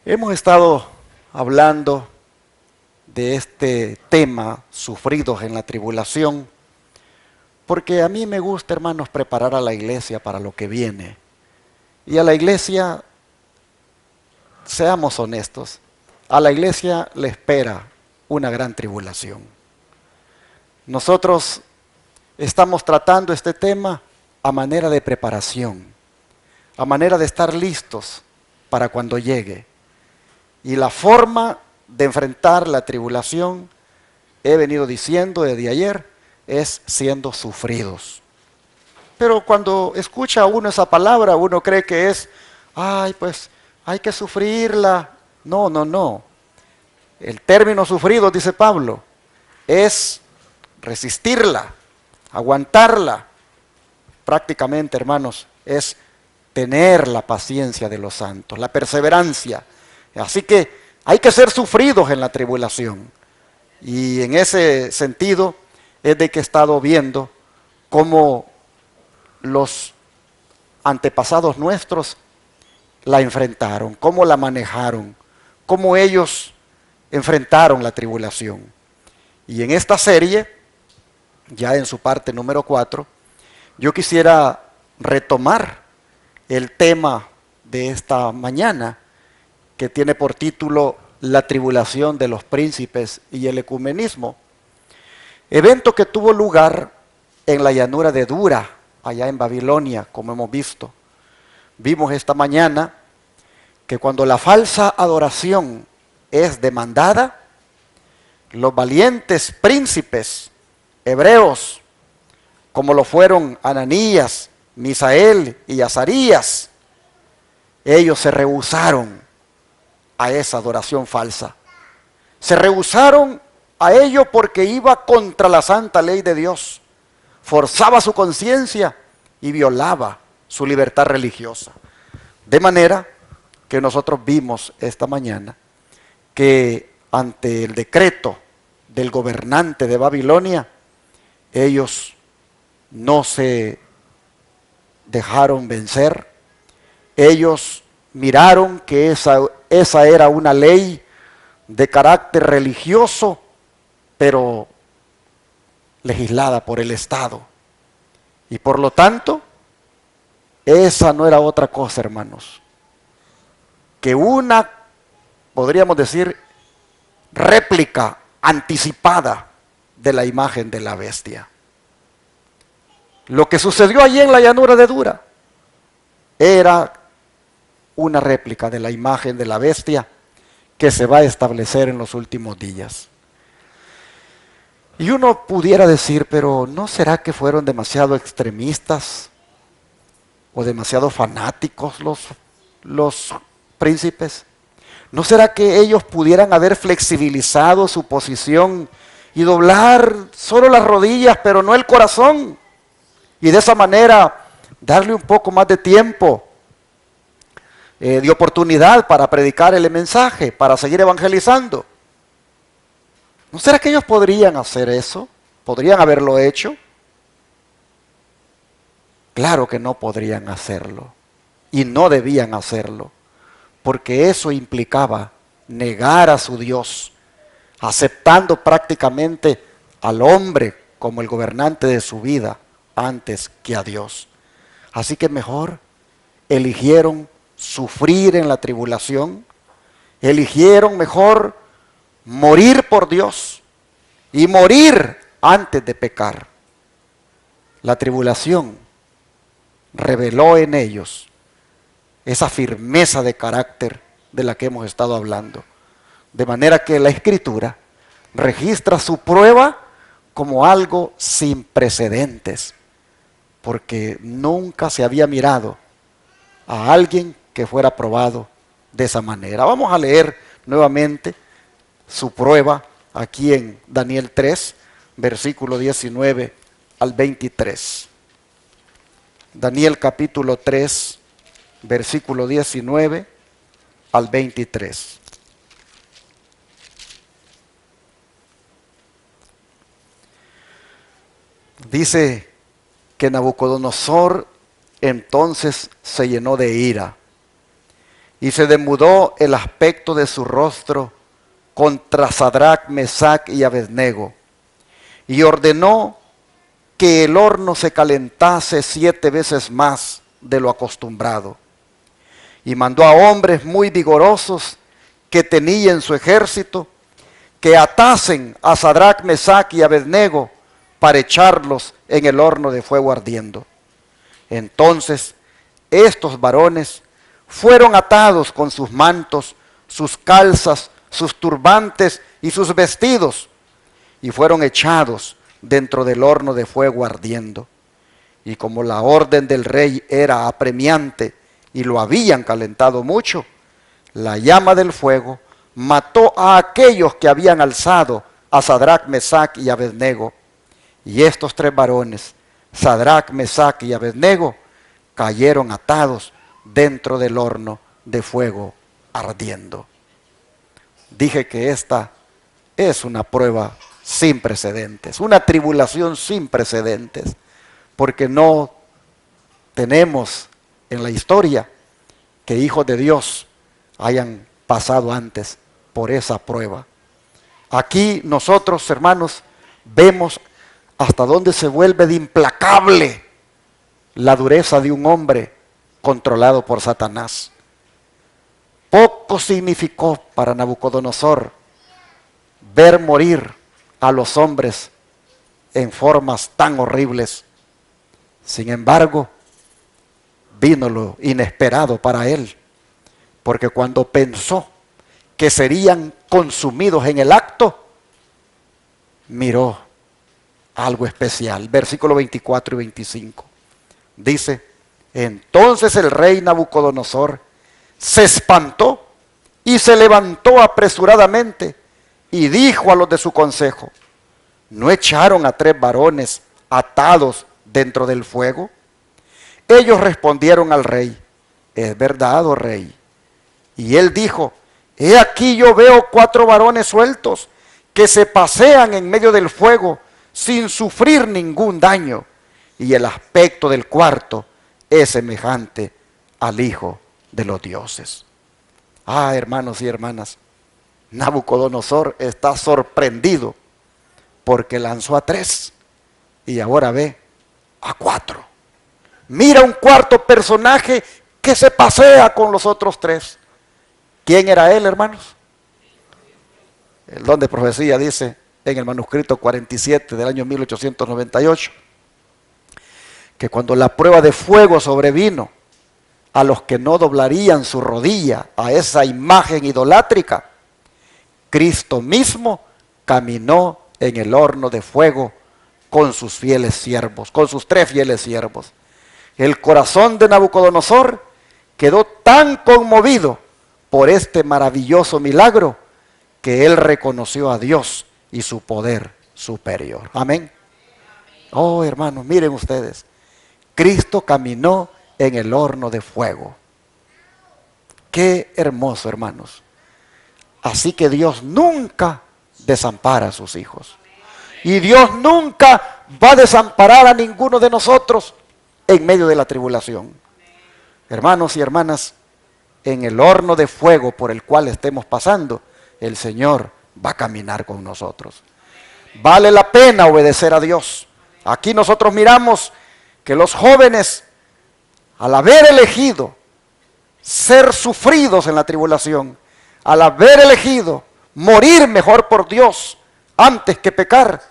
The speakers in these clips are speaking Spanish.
Hemos estado hablando de este tema, sufridos en la tribulación, porque a mí me gusta, hermanos, preparar a la iglesia para lo que viene. Y a la iglesia, seamos honestos, a la iglesia le espera una gran tribulación. Nosotros estamos tratando este tema a manera de preparación, a manera de estar listos para cuando llegue. Y la forma de enfrentar la tribulación, he venido diciendo desde ayer, es siendo sufridos. Pero cuando escucha uno esa palabra, uno cree que es, ay, pues hay que sufrirla. No, no, no. El término sufrido, dice Pablo, es resistirla, aguantarla. Prácticamente, hermanos, es tener la paciencia de los santos, la perseverancia. Así que hay que ser sufridos en la tribulación. Y en ese sentido es de que he estado viendo cómo los antepasados nuestros la enfrentaron, cómo la manejaron, cómo ellos enfrentaron la tribulación. Y en esta serie, ya en su parte número 4, yo quisiera retomar el tema de esta mañana, que tiene por título La tribulación de los príncipes y el ecumenismo. Evento que tuvo lugar en la llanura de Dura, allá en Babilonia, como hemos visto. Vimos esta mañana que cuando la falsa adoración es demandada, los valientes príncipes hebreos, como lo fueron Ananías, Misael y Azarías, ellos se rehusaron a esa adoración falsa. Se rehusaron a ello porque iba contra la santa ley de Dios, forzaba su conciencia y violaba su libertad religiosa. De manera que nosotros vimos esta mañana que ante el decreto del gobernante de Babilonia, ellos no se dejaron vencer, ellos miraron que esa era una ley de carácter religioso, pero legislada por el Estado. Y por lo tanto, esa no era otra cosa, hermanos, que una, podríamos decir, réplica anticipada de la imagen de la bestia. Lo que sucedió allí en la llanura de Dura era una réplica de la imagen de la bestia que se va a establecer en los últimos días. Y uno pudiera decir, pero ¿no será que fueron demasiado extremistas o demasiado fanáticos los príncipes? ¿No será que ellos pudieran haber flexibilizado su posición y doblar solo las rodillas, pero no el corazón? Y de esa manera darle un poco más de tiempo, de oportunidad para predicar el mensaje, para seguir evangelizando. ¿No será que ellos podrían hacer eso? ¿Podrían haberlo hecho? Claro que no podrían hacerlo. Y no debían hacerlo. Porque eso implicaba negar a su Dios, aceptando prácticamente al hombre como el gobernante de su vida antes que a Dios. Así que mejor eligieron sufrir en la tribulación, eligieron mejor morir por Dios y morir antes de pecar. La tribulación reveló en ellos esa firmeza de carácter de la que hemos estado hablando. De manera que la Escritura registra su prueba como algo sin precedentes, porque nunca se había mirado a alguien que fuera probado de esa manera. Vamos a leer nuevamente su prueba aquí en Daniel 3, versículo 19 al 23. Daniel capítulo 3, versículo 19 al 23. Dice que Nabucodonosor entonces se llenó de ira y se demudó el aspecto de su rostro contra Sadrach, Mesach y Abednego, y ordenó que el horno se calentase 7 veces más de lo acostumbrado. Y mandó a hombres muy vigorosos que tenía en su ejército que atasen a Sadrach, Mesach y Abednego para echarlos en el horno de fuego ardiendo. Entonces estos varones fueron atados con sus mantos, sus calzas, sus turbantes y sus vestidos, y fueron echados dentro del horno de fuego ardiendo. Y como la orden del rey era apremiante y lo habían calentado mucho, la llama del fuego mató a aquellos que habían alzado a Sadrach, Mesach y Abednego. Y estos 3 varones, Sadrach, Mesach y Abednego, cayeron atados dentro del horno de fuego ardiendo. Dije que esta es una prueba sin precedentes, una tribulación sin precedentes, porque no tenemos en la historia que hijos de Dios hayan pasado antes por esa prueba. Aquí nosotros, hermanos, vemos hasta dónde se vuelve de implacable la dureza de un hombre controlado por Satanás. Poco significó para Nabucodonosor ver morir a los hombres en formas tan horribles. Sin embargo, vino lo inesperado para él, porque cuando pensó que serían consumidos en el acto, miró algo especial. Versículo 24 y 25. Dice, entonces el rey Nabucodonosor se espantó y se levantó apresuradamente y dijo a los de su consejo, ¿no echaron a 3 varones atados dentro del fuego? Ellos respondieron al rey, es verdad, oh rey. Y él dijo, he aquí yo veo 4 varones sueltos que se pasean en medio del fuego sin sufrir ningún daño, y el aspecto del cuarto es semejante al Hijo de los dioses. Ah, hermanos y hermanas, Nabucodonosor está sorprendido porque lanzó a 3 y ahora ve a 4. Mira un cuarto personaje que se pasea con los otros 3. ¿Quién era él, hermanos? El don de profecía dice en el manuscrito 47 del año 1898 que cuando la prueba de fuego sobrevino a los que no doblarían su rodilla a esa imagen idolátrica, Cristo mismo caminó en el horno de fuego con sus fieles siervos, con sus 3 fieles siervos. El corazón de Nabucodonosor quedó tan conmovido por este maravilloso milagro que él reconoció a Dios y su poder superior. Amén. Oh, hermanos, miren ustedes, Cristo caminó en el horno de fuego. Qué hermoso, hermanos. Así que Dios nunca desampara a sus hijos. Y Dios nunca va a desamparar a ninguno de nosotros en medio de la tribulación. Hermanos y hermanas, en el horno de fuego por el cual estemos pasando, el Señor va a caminar con nosotros. Vale la pena obedecer a Dios. Aquí nosotros miramos que los jóvenes, al haber elegido ser sufridos en la tribulación, al haber elegido morir mejor por Dios antes que pecar,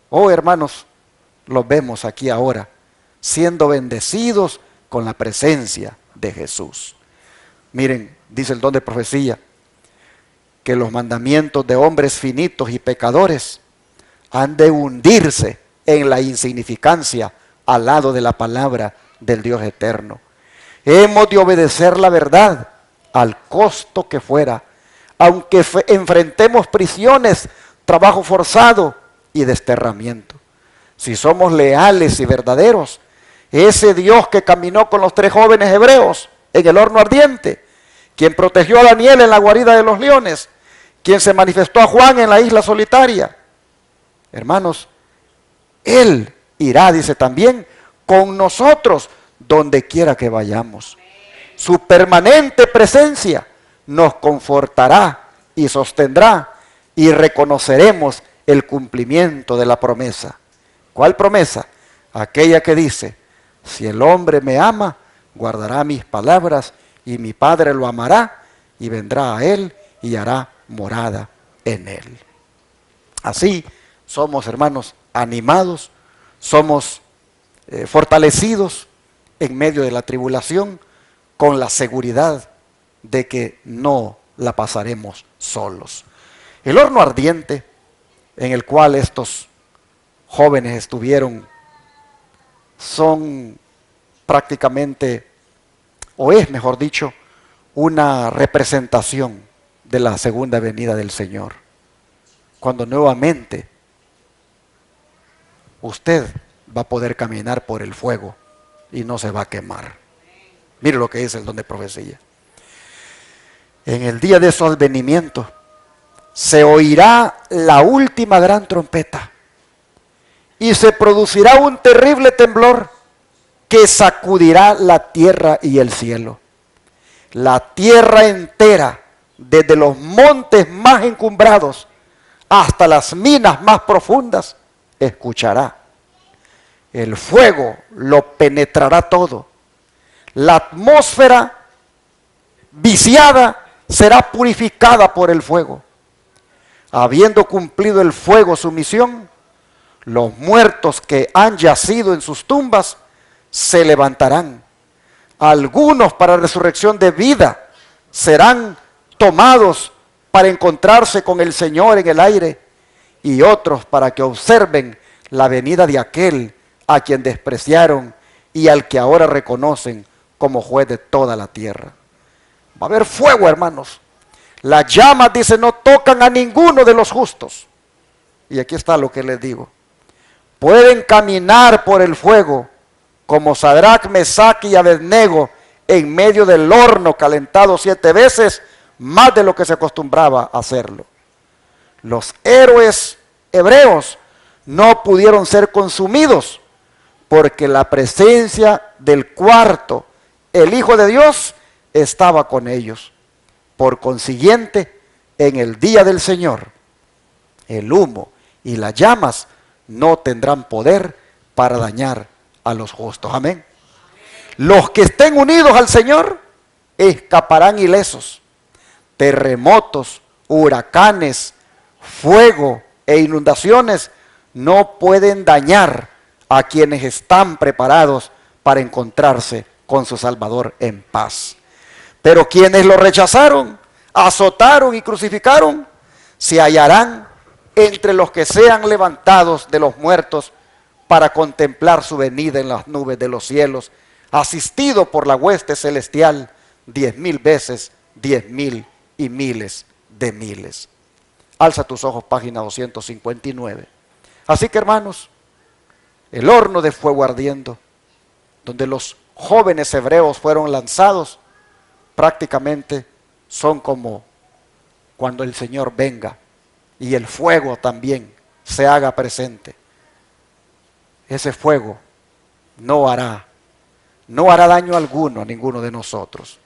oh hermanos, los vemos aquí ahora, siendo bendecidos con la presencia de Jesús. Miren, dice el don de profecía, que los mandamientos de hombres finitos y pecadores han de hundirse en la insignificancia al lado de la palabra del Dios eterno. Hemos de obedecer la verdad al costo que fuera, aunque enfrentemos prisiones, trabajo forzado y desterramiento. Si somos leales y verdaderos, ese Dios que caminó con los 3 jóvenes hebreos en el horno ardiente, quien protegió a Daniel en la guarida de los leones, quien se manifestó a Juan en la isla solitaria, hermanos, Él irá, dice también, con nosotros donde quiera que vayamos. Su permanente presencia nos confortará y sostendrá, y reconoceremos el cumplimiento de la promesa. ¿Cuál promesa? Aquella que dice: si el hombre me ama, guardará mis palabras, y mi Padre lo amará, y vendrá a él y hará morada en él. Así somos, hermanos, animados, somos fortalecidos en medio de la tribulación, con la seguridad de que no la pasaremos solos. El horno ardiente en el cual estos jóvenes estuvieron son prácticamente, o es mejor dicho, una representación de la segunda venida del Señor, cuando nuevamente usted va a poder caminar por el fuego y no se va a quemar. Mire lo que dice el don de profecía. En el día de su advenimiento se oirá la última gran trompeta y se producirá un terrible temblor que sacudirá la tierra y el cielo. La tierra entera, desde los montes más encumbrados hasta las minas más profundas, escuchará. El fuego lo penetrará todo. La atmósfera viciada será purificada por el fuego. Habiendo cumplido el fuego su misión, los muertos que han yacido en sus tumbas se levantarán. Algunos para resurrección de vida serán tomados para encontrarse con el Señor en el aire, y otros para que observen la venida de aquel a quien despreciaron y al que ahora reconocen como juez de toda la tierra. Va a haber fuego, hermanos. Las llamas, dice, no tocan a ninguno de los justos. Y aquí está lo que les digo. Pueden caminar por el fuego como Sadrach, Mesach y Abednego en medio del horno calentado 7 veces más de lo que se acostumbraba a hacerlo. Los héroes hebreos no pudieron ser consumidos porque la presencia del cuarto, el Hijo de Dios, estaba con ellos. Por consiguiente, en el día del Señor, el humo y las llamas no tendrán poder para dañar a los justos. Amén. Los que estén unidos al Señor escaparán ilesos. Terremotos, huracanes, fuego e inundaciones no pueden dañar a quienes están preparados para encontrarse con su Salvador en paz. Pero quienes lo rechazaron, azotaron y crucificaron, se hallarán entre los que sean levantados de los muertos para contemplar su venida en las nubes de los cielos, asistido por la hueste celestial 10,000 veces, 10,000 y miles de miles. Alza tus ojos, página 259. Así que, hermanos, el horno de fuego ardiendo, donde los jóvenes hebreos fueron lanzados, prácticamente son como cuando el Señor venga y el fuego también se haga presente. Ese fuego no hará daño alguno a ninguno de nosotros.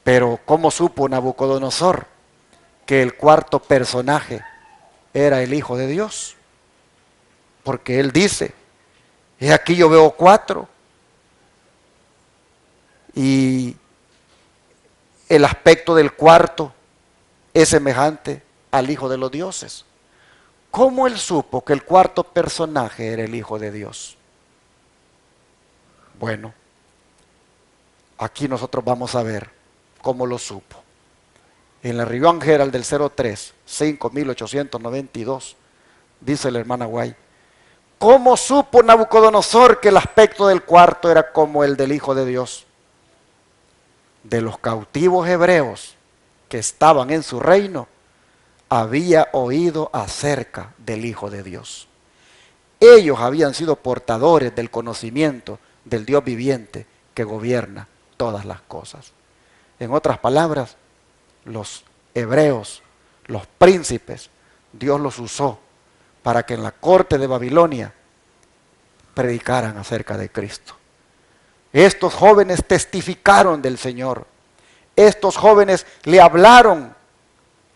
Pero ¿cómo supo Nabucodonosor que el cuarto personaje era el Hijo de Dios? Porque él dice: he aquí yo veo 4 y el aspecto del cuarto es semejante al Hijo de los dioses. ¿Cómo él supo que el cuarto personaje era el Hijo de Dios? Bueno, aquí nosotros vamos a ver cómo lo supo. En la Revision Herald del 03, 5892, dice la hermana White: ¿cómo supo Nabucodonosor que el aspecto del cuarto era como el del Hijo de Dios? De los cautivos hebreos que estaban en su reino, había oído acerca del Hijo de Dios. Ellos habían sido portadores del conocimiento del Dios viviente que gobierna todas las cosas. En otras palabras, los hebreos, los príncipes, Dios los usó para que en la corte de Babilonia predicaran acerca de Cristo. Estos jóvenes testificaron del Señor. Estos jóvenes le hablaron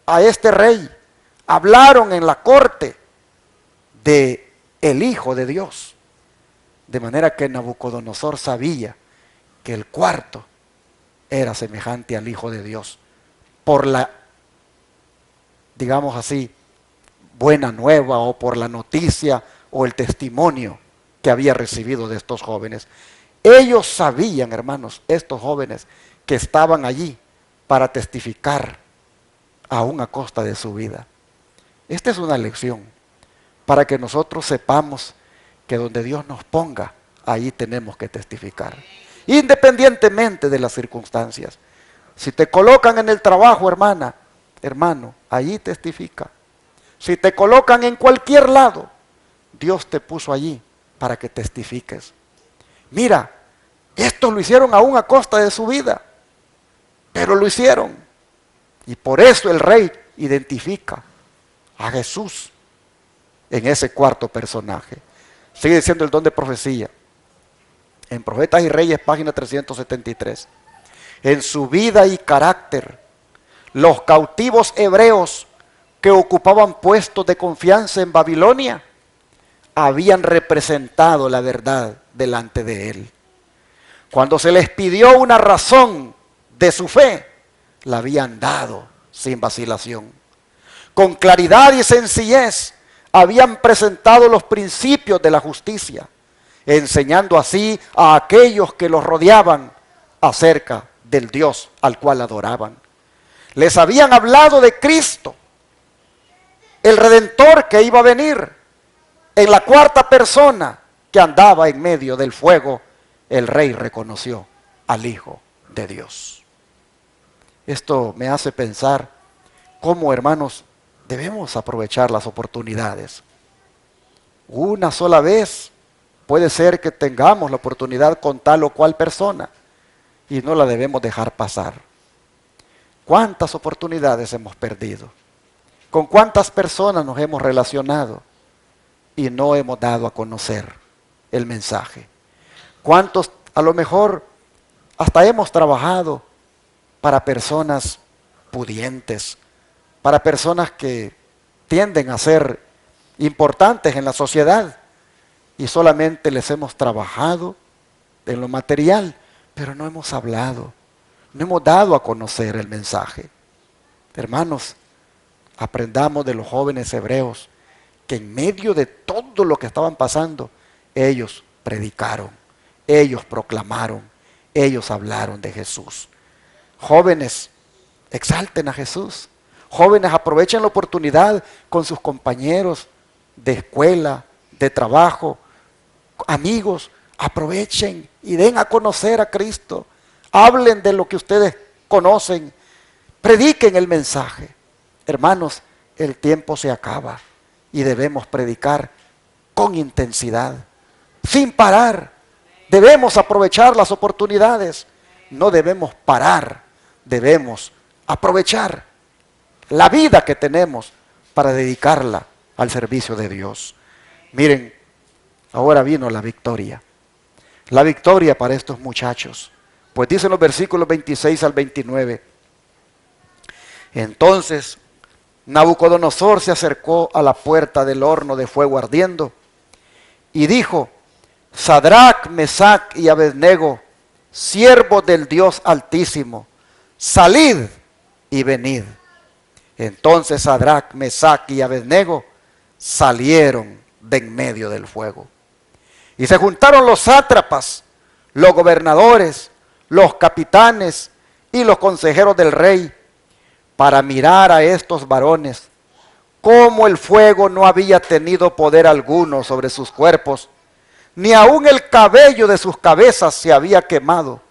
a este rey, hablaron en la corte de el Hijo de Dios. De manera que Nabucodonosor sabía que el cuarto era semejante al Hijo de Dios por la, digamos así, buena nueva, o por la noticia o el testimonio que había recibido de estos jóvenes. Ellos sabían, hermanos, estos jóvenes, que estaban allí para testificar aún a costa de su vida. Esta es una lección para que nosotros sepamos que donde Dios nos ponga, ahí tenemos que testificar, independientemente de las circunstancias. Si te colocan en el trabajo, hermana, hermano, allí testifica. Si te colocan en cualquier lado, Dios te puso allí para que testifiques. Mira, estos lo hicieron aún a costa de su vida, pero lo hicieron. Y por eso el rey identifica a Jesús en ese cuarto personaje. Sigue diciendo el don de profecía. En Profetas y Reyes, página 373. En su vida y carácter, los cautivos hebreos que ocupaban puestos de confianza en Babilonia habían representado la verdad delante de él. Cuando se les pidió una razón de su fe, la habían dado sin vacilación. Con claridad y sencillez habían presentado los principios de la justicia, enseñando así a aquellos que los rodeaban acerca del Dios al cual adoraban. Les habían hablado de Cristo, el Redentor que iba a venir, en la cuarta persona que andaba en medio del fuego. El rey reconoció al Hijo de Dios. Esto me hace pensar cómo, hermanos, debemos aprovechar las oportunidades. Una sola vez puede ser que tengamos la oportunidad con tal o cual persona y no la debemos dejar pasar. ¿Cuántas oportunidades hemos perdido? ¿Con cuántas personas nos hemos relacionado y no hemos dado a conocer el mensaje? ¿Cuántos a lo mejor hasta hemos trabajado para personas pudientes, para personas que tienden a ser importantes en la sociedad, y solamente les hemos trabajado en lo material, pero no hemos hablado, no hemos dado a conocer el mensaje? Hermanos, aprendamos de los jóvenes hebreos que en medio de todo lo que estaban pasando, ellos predicaron, ellos proclamaron, ellos hablaron de Jesús. Jóvenes, exalten a Jesús. Jóvenes, aprovechen la oportunidad con sus compañeros de escuela, de trabajo, amigos. Aprovechen y den a conocer a Cristo. Hablen de lo que ustedes conocen. Prediquen el mensaje. Hermanos, el tiempo se acaba y debemos predicar con intensidad, sin parar. Debemos aprovechar las oportunidades. No debemos parar. Debemos aprovechar la vida que tenemos para dedicarla al servicio de Dios. Miren, ahora vino la victoria. La victoria para estos muchachos. Pues dicen los versículos 26 al 29. Entonces Nabucodonosor se acercó a la puerta del horno de fuego ardiendo y dijo: Sadrach, Mesach y Abednego, siervos del Dios Altísimo, salid y venid. Entonces Sadrach, Mesach y Abednego salieron de en medio del fuego. Y se juntaron los sátrapas, los gobernadores, los capitanes y los consejeros del rey, para mirar a estos varones, cómo el fuego no había tenido poder alguno sobre sus cuerpos, ni aun el cabello de sus cabezas se había quemado.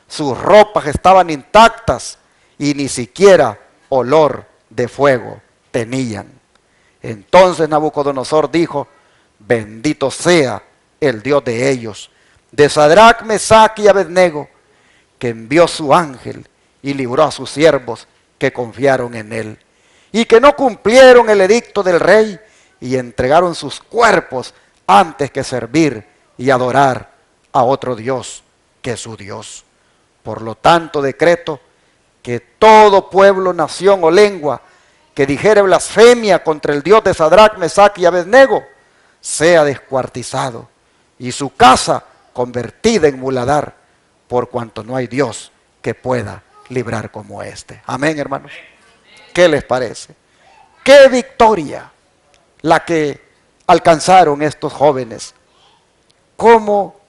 Sus ropas estaban intactas y ni siquiera olor de fuego tenían. Entonces Nabucodonosor dijo: bendito sea el Dios de ellos, de Sadrach, Mesach y Abednego, que envió su ángel y libró a sus siervos que confiaron en él, y que no cumplieron el edicto del rey y entregaron sus cuerpos antes que servir y adorar a otro Dios que su Dios. Por lo tanto, decreto que todo pueblo, nación o lengua que dijere blasfemia contra el Dios de Sadrach, Mesach y Abednego sea descuartizado y su casa convertida en muladar, por cuanto no hay Dios que pueda librar como este. Amén, hermanos. ¿Qué les parece? ¡Qué victoria la que alcanzaron estos jóvenes! ¿Cómo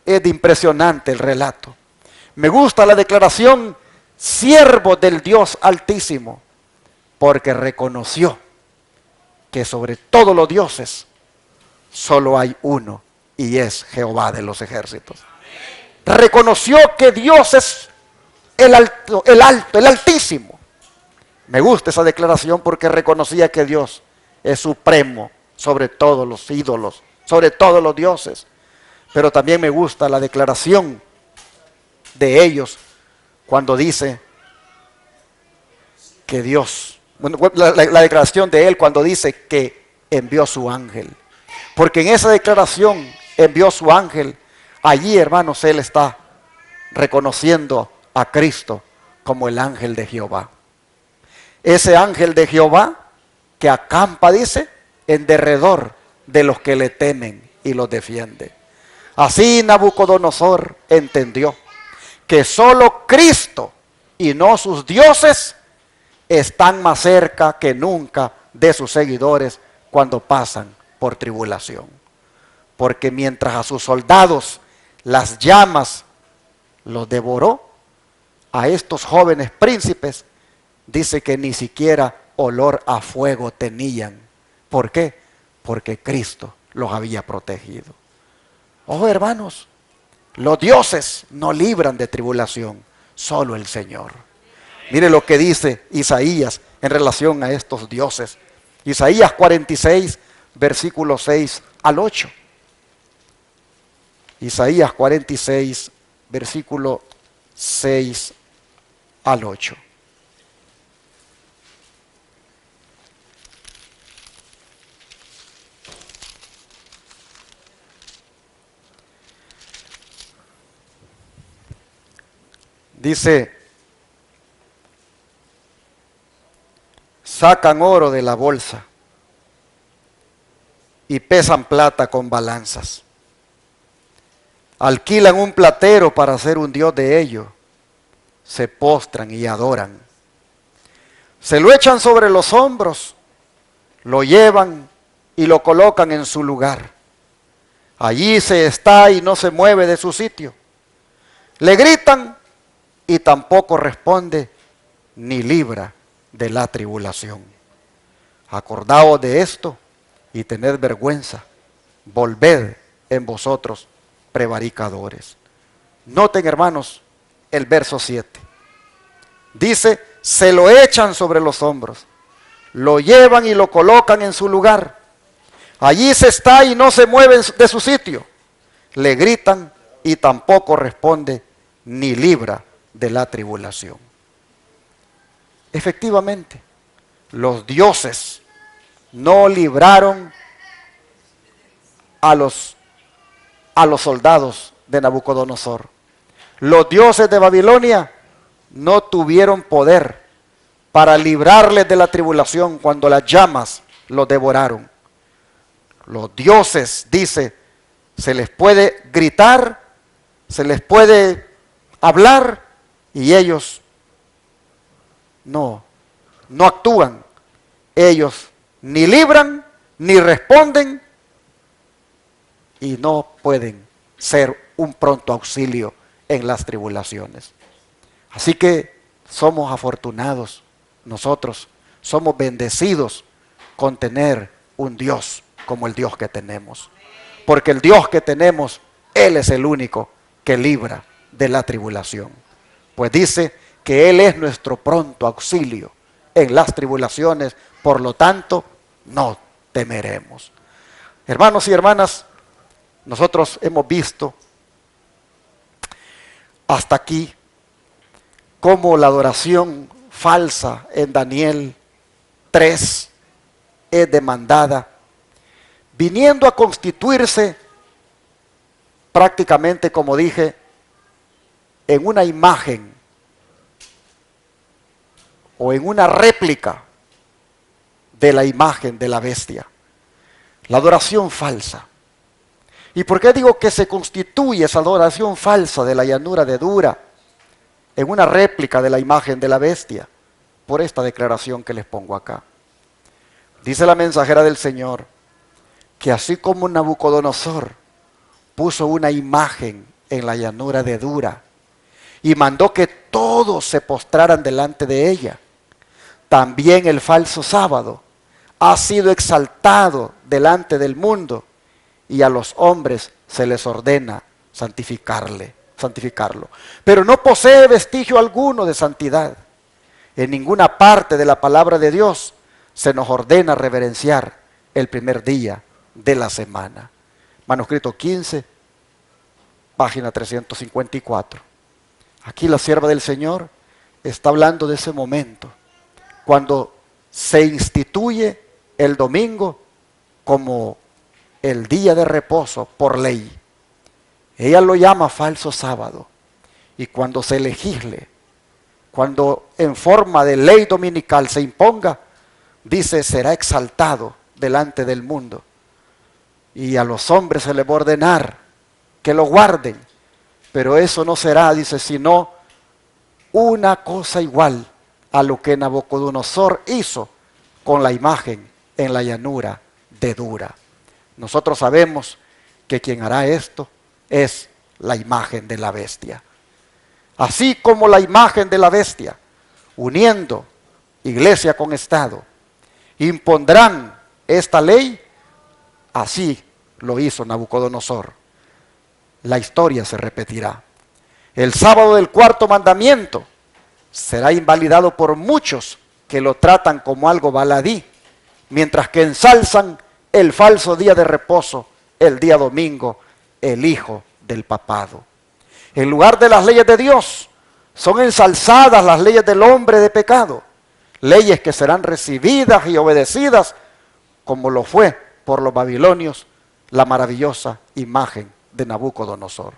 es de impresionante el relato? Me gusta la declaración: siervo del Dios Altísimo, porque reconoció que sobre todos los dioses solo hay uno, y es Jehová de los ejércitos. Reconoció que Dios es el alto, el Altísimo. Me gusta esa declaración porque reconocía que Dios es supremo sobre todos los ídolos, sobre todos los dioses. Pero también me gusta la declaración de ellos cuando dice que Dios, bueno, la declaración de él cuando dice que envió su ángel. Porque en esa declaración, envió su ángel, allí, hermanos, él está reconociendo a Cristo como el ángel de Jehová. Ese ángel de Jehová que acampa, dice, en derredor de los que le temen y los defiende. Así Nabucodonosor entendió que solo Cristo y no sus dioses están más cerca que nunca de sus seguidores cuando pasan por tribulación. Porque mientras a sus soldados las llamas los devoró, a estos jóvenes príncipes dice que ni siquiera olor a fuego tenían. ¿Por qué? Porque Cristo los había protegido. Oh, hermanos, los dioses no libran de tribulación, solo el Señor. Mire lo que dice Isaías en relación a estos dioses. Isaías 46, versículo 6 al 8. Isaías 46, versículo 6 al 8. Dice: sacan oro de la bolsa y pesan plata con balanzas. Alquilan un platero para hacer un dios de ellos. Se postran y adoran. Se lo echan sobre los hombros, lo llevan y lo colocan en su lugar. Allí se está y no se mueve de su sitio. Le gritan y tampoco responde ni libra de la tribulación. Acordaos de esto y tened vergüenza. Volved en vosotros, prevaricadores. Noten, hermanos, el verso 7. Dice: se lo echan sobre los hombros, lo llevan y lo colocan en su lugar. Allí se está y no se mueve de su sitio. Le gritan y tampoco responde ni libra de la tribulación. Efectivamente, los dioses no libraron a los soldados de Nabucodonosor. Los dioses de Babilonia no tuvieron poder para librarles de la tribulación cuando las llamas los devoraron. Los dioses, dice, se les puede gritar, se les puede hablar y ellos no actúan. Ellos ni libran, ni responden y no pueden ser un pronto auxilio en las tribulaciones. Así que somos afortunados nosotros somos bendecidos con tener un Dios como el Dios que tenemos. Porque el Dios que tenemos, Él es el único que libra de la tribulación. Pues dice que Él es nuestro pronto auxilio en las tribulaciones, por lo tanto, no temeremos. Hermanos y hermanas, nosotros hemos visto hasta aquí cómo la adoración falsa en Daniel 3 es demandada, viniendo a constituirse prácticamente, como dije, en una imagen o en una réplica de la imagen de la bestia. La adoración falsa. ¿Y por qué digo que se constituye esa adoración falsa de la llanura de Dura en una réplica de la imagen de la bestia? Por esta declaración que les pongo acá. Dice la mensajera del Señor que así como Nabucodonosor puso una imagen en la llanura de Dura y mandó que todos se postraran delante de ella, también el falso sábado ha sido exaltado delante del mundo y a los hombres se les ordena santificarlo. Pero no posee vestigio alguno de santidad. En ninguna parte de la palabra de Dios se nos ordena reverenciar el primer día de la semana. Manuscrito 15, página 354. Aquí la sierva del Señor está hablando de ese momento, cuando se instituye el domingo como el día de reposo por ley. Ella lo llama falso sábado. Y cuando se legisle, cuando en forma de ley dominical se imponga, dice, será exaltado delante del mundo. Y a los hombres se les va a ordenar que lo guarden. Pero eso no será, dice, sino una cosa igual a lo que Nabucodonosor hizo con la imagen en la llanura de Dura. Nosotros sabemos que quien hará esto es la imagen de la bestia. Así como la imagen de la bestia, uniendo iglesia con Estado, impondrán esta ley, así lo hizo Nabucodonosor. La historia se repetirá. El sábado del cuarto mandamiento será invalidado por muchos que lo tratan como algo baladí, mientras que ensalzan el falso día de reposo, el día domingo, el hijo del papado. En lugar de las leyes de Dios, son ensalzadas las leyes del hombre de pecado, leyes que serán recibidas y obedecidas como lo fue por los babilonios la maravillosa imagen de Nabucodonosor.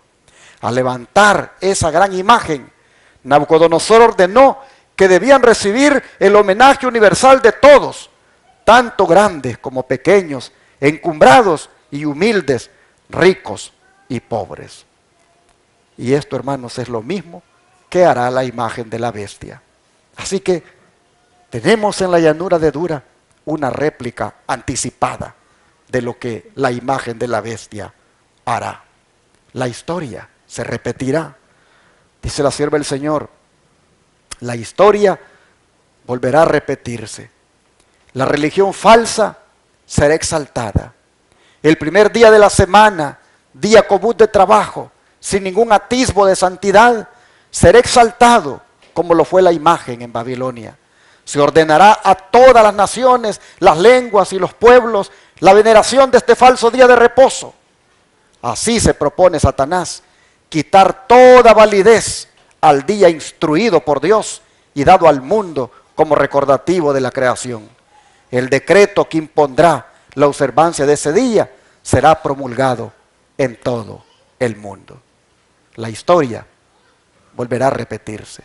Al levantar esa gran imagen, Nabucodonosor ordenó que debían recibir el homenaje universal de todos, tanto grandes como pequeños, encumbrados y humildes, ricos y pobres. Y esto, hermanos, es lo mismo que hará la imagen de la bestia. Así que tenemos en la llanura de Dura una réplica anticipada de lo que la imagen de la bestia hará. La historia se repetirá. Dice la sierva del Señor, la historia volverá a repetirse. La religión falsa será exaltada. El primer día de la semana, día común de trabajo, sin ningún atisbo de santidad, será exaltado como lo fue la imagen en Babilonia. Se ordenará a todas las naciones, las lenguas y los pueblos la veneración de este falso día de reposo. Así se propone Satanás quitar toda validez al día instruido por Dios y dado al mundo como recordativo de la creación. El decreto que impondrá la observancia de ese día será promulgado en todo el mundo. La historia volverá a repetirse.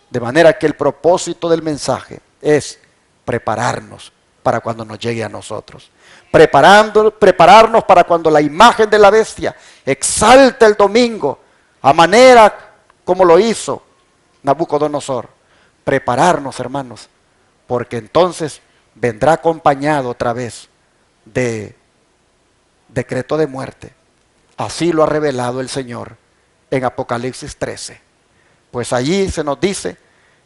De manera que el propósito del mensaje es prepararnos para cuando nos llegue a nosotros. Prepararnos para cuando la imagen de la bestia exalte el domingo a manera como lo hizo Nabucodonosor. Prepararnos, hermanos, porque entonces vendrá acompañado otra vez de decreto de muerte. Así lo ha revelado el Señor en Apocalipsis 13. Pues allí se nos dice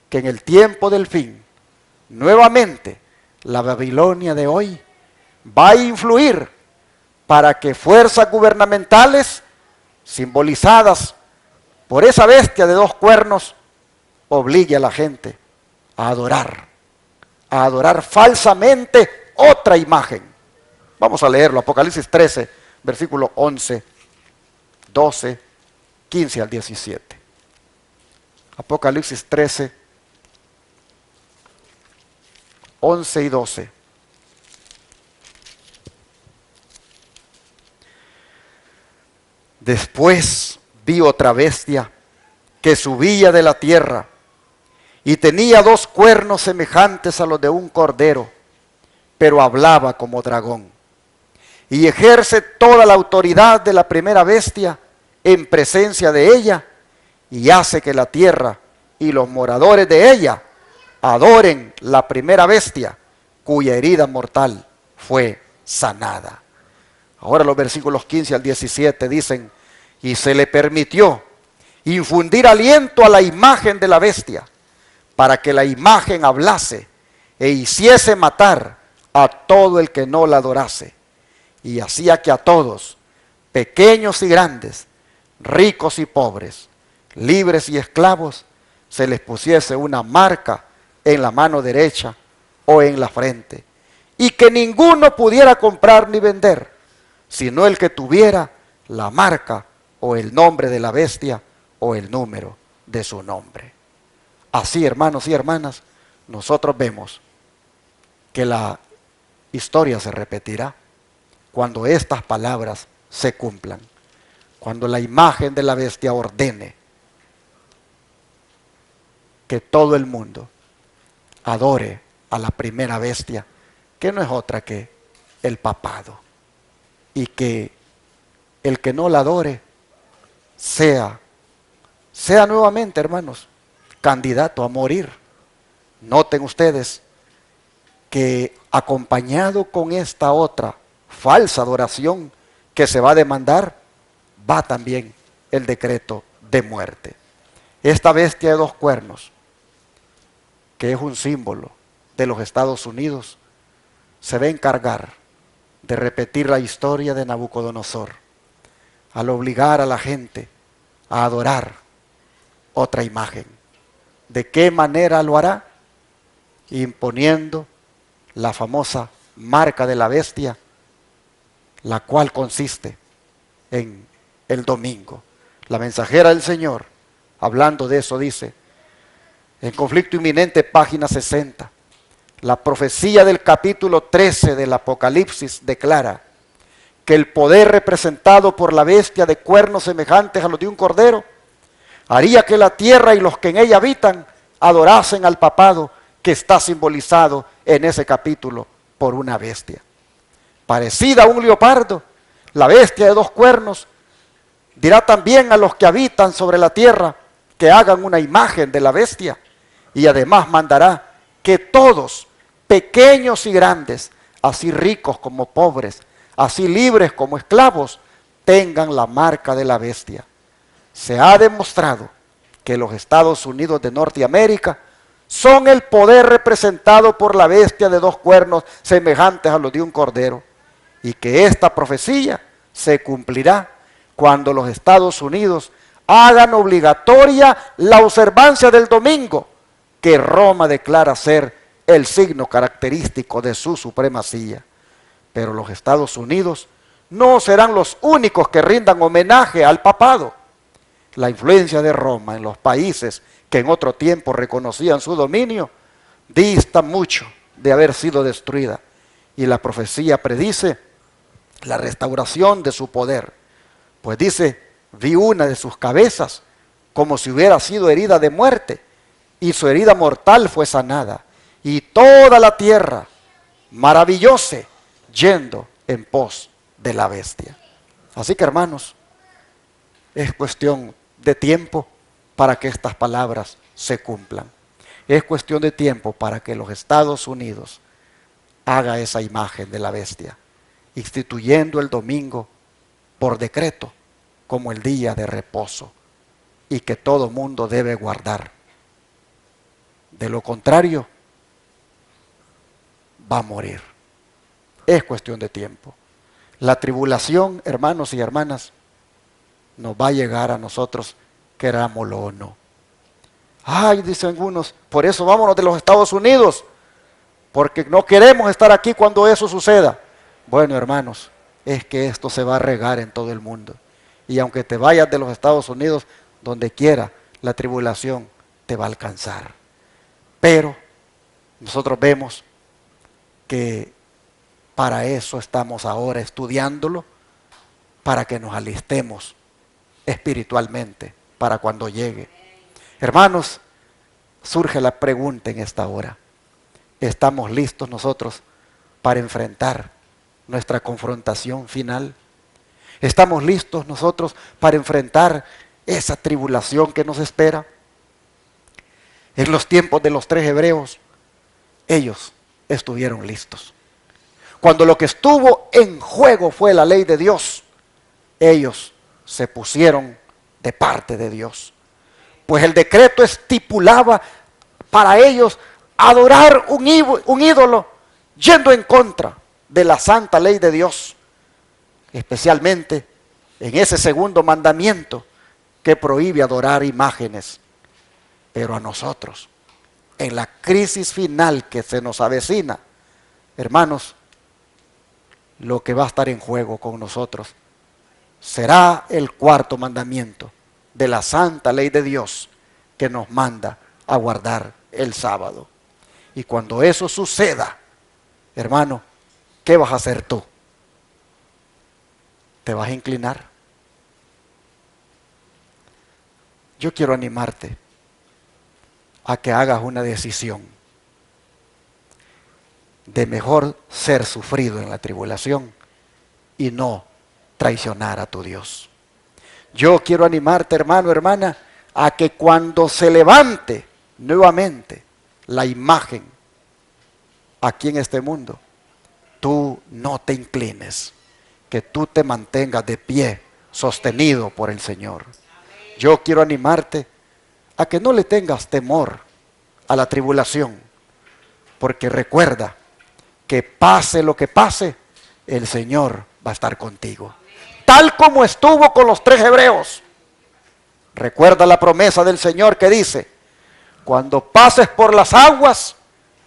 que en el tiempo del fin nuevamente la Babilonia de hoy va a influir para que fuerzas gubernamentales simbolizadas por esa bestia de dos cuernos obligue a la gente a adorar falsamente otra imagen. Vamos a leerlo, Apocalipsis 13, versículo 11, 12, 15 al 17. Apocalipsis 13, 11 y 12. Después vi otra bestia que subía de la tierra y tenía dos cuernos semejantes a los de un cordero, pero hablaba como dragón. Y ejerce toda la autoridad de la primera bestia en presencia de ella, y hace que la tierra y los moradores de ella adoren la primera bestia, cuya herida mortal fue sanada. Ahora los versículos 15 al 17 dicen, y se le permitió infundir aliento a la imagen de la bestia, para que la imagen hablase e hiciese matar a todo el que no la adorase. Y hacía que a todos, pequeños y grandes, ricos y pobres, libres y esclavos, se les pusiese una marca en la mano derecha o en la frente, y que ninguno pudiera comprar ni vender, sino el que tuviera la marca o el nombre de la bestia o el número de su nombre. Así, hermanos y hermanas, nosotros vemos que la historia se repetirá cuando estas palabras se cumplan, cuando la imagen de la bestia ordene que todo el mundo adore a la primera bestia, que no es otra que el papado, y que el que no la adore sea nuevamente, hermanos, candidato a morir. Noten ustedes que acompañado con esta otra falsa adoración que se va a demandar, va también el decreto de muerte. Esta bestia de dos cuernos, que es un símbolo de los Estados Unidos, se va a encargar de repetir la historia de Nabucodonosor, al obligar a la gente a adorar otra imagen. ¿De qué manera lo hará? Imponiendo la famosa marca de la bestia, la cual consiste en el domingo. La mensajera del Señor, hablando de eso, dice, en Conflicto Inminente, página 60, la profecía del capítulo 13 del Apocalipsis declara que el poder representado por la bestia de cuernos semejantes a los de un cordero haría que la tierra y los que en ella habitan adorasen al papado que está simbolizado en ese capítulo por una bestia. Parecida a un leopardo, la bestia de dos cuernos dirá también a los que habitan sobre la tierra que hagan una imagen de la bestia, y además mandará que todos, pequeños y grandes, así ricos como pobres, así libres como esclavos, tengan la marca de la bestia. Se ha demostrado que los Estados Unidos de Norteamérica son el poder representado por la bestia de dos cuernos semejantes a los de un cordero, y que esta profecía se cumplirá cuando los Estados Unidos hagan obligatoria la observancia del domingo, que Roma declara ser el signo característico de su supremacía. Pero los Estados Unidos no serán los únicos que rindan homenaje al papado. La influencia de Roma en los países que en otro tiempo reconocían su dominio dista mucho de haber sido destruida, y la profecía predice la restauración de su poder, pues dice, vi una de sus cabezas como si hubiera sido herida de muerte, y su herida mortal fue sanada, y toda la tierra maravillóse yendo en pos de la bestia. Así que, hermanos, es cuestión de tiempo para que estas palabras se cumplan. Es cuestión de tiempo para que los Estados Unidos haga esa imagen de la bestia, instituyendo el domingo por decreto como el día de reposo, y que todo mundo debe guardar. De lo contrario, va a morir. Es cuestión de tiempo. La tribulación, hermanos y hermanas, nos va a llegar a nosotros, querámoslo o no. Ay, dicen algunos, por eso vámonos de los Estados Unidos, porque no queremos estar aquí cuando eso suceda. Bueno, hermanos, es que esto se va a regar en todo el mundo. Y aunque te vayas de los Estados Unidos, donde quiera, la tribulación te va a alcanzar. Pero nosotros vemos que para eso estamos ahora estudiándolo, para que nos alistemos espiritualmente para cuando llegue. Hermanos, surge la pregunta en esta hora. ¿Estamos listos nosotros para enfrentar nuestra confrontación final? ¿Estamos listos nosotros para enfrentar esa tribulación que nos espera? En los tiempos de los 3 hebreos, ellos estuvieron listos. Cuando lo que estuvo en juego fue la ley de Dios, ellos se pusieron de parte de Dios. Pues el decreto estipulaba para ellos adorar un ídolo, yendo en contra de la santa ley de Dios. Especialmente en ese segundo mandamiento que prohíbe adorar imágenes. Pero a nosotros, en la crisis final que se nos avecina, hermanos, lo que va a estar en juego con nosotros será el 4.º mandamiento de la santa ley de Dios que nos manda a guardar el sábado. Y cuando eso suceda, hermano, ¿qué vas a hacer tú? ¿Te vas a inclinar? Yo quiero animarte a que hagas una decisión de mejor ser sufrido en la tribulación y no traicionar a tu Dios. Yo quiero animarte, hermano, hermana, a que cuando se levante nuevamente la imagen aquí en este mundo, tú no te inclines, que tú te mantengas de pie, sostenido por el Señor. Yo quiero animarte a que no le tengas temor a la tribulación, porque recuerda que pase lo que pase, el Señor va a estar contigo. Tal como estuvo con los 3 hebreos. Recuerda la promesa del Señor que dice, cuando pases por las aguas,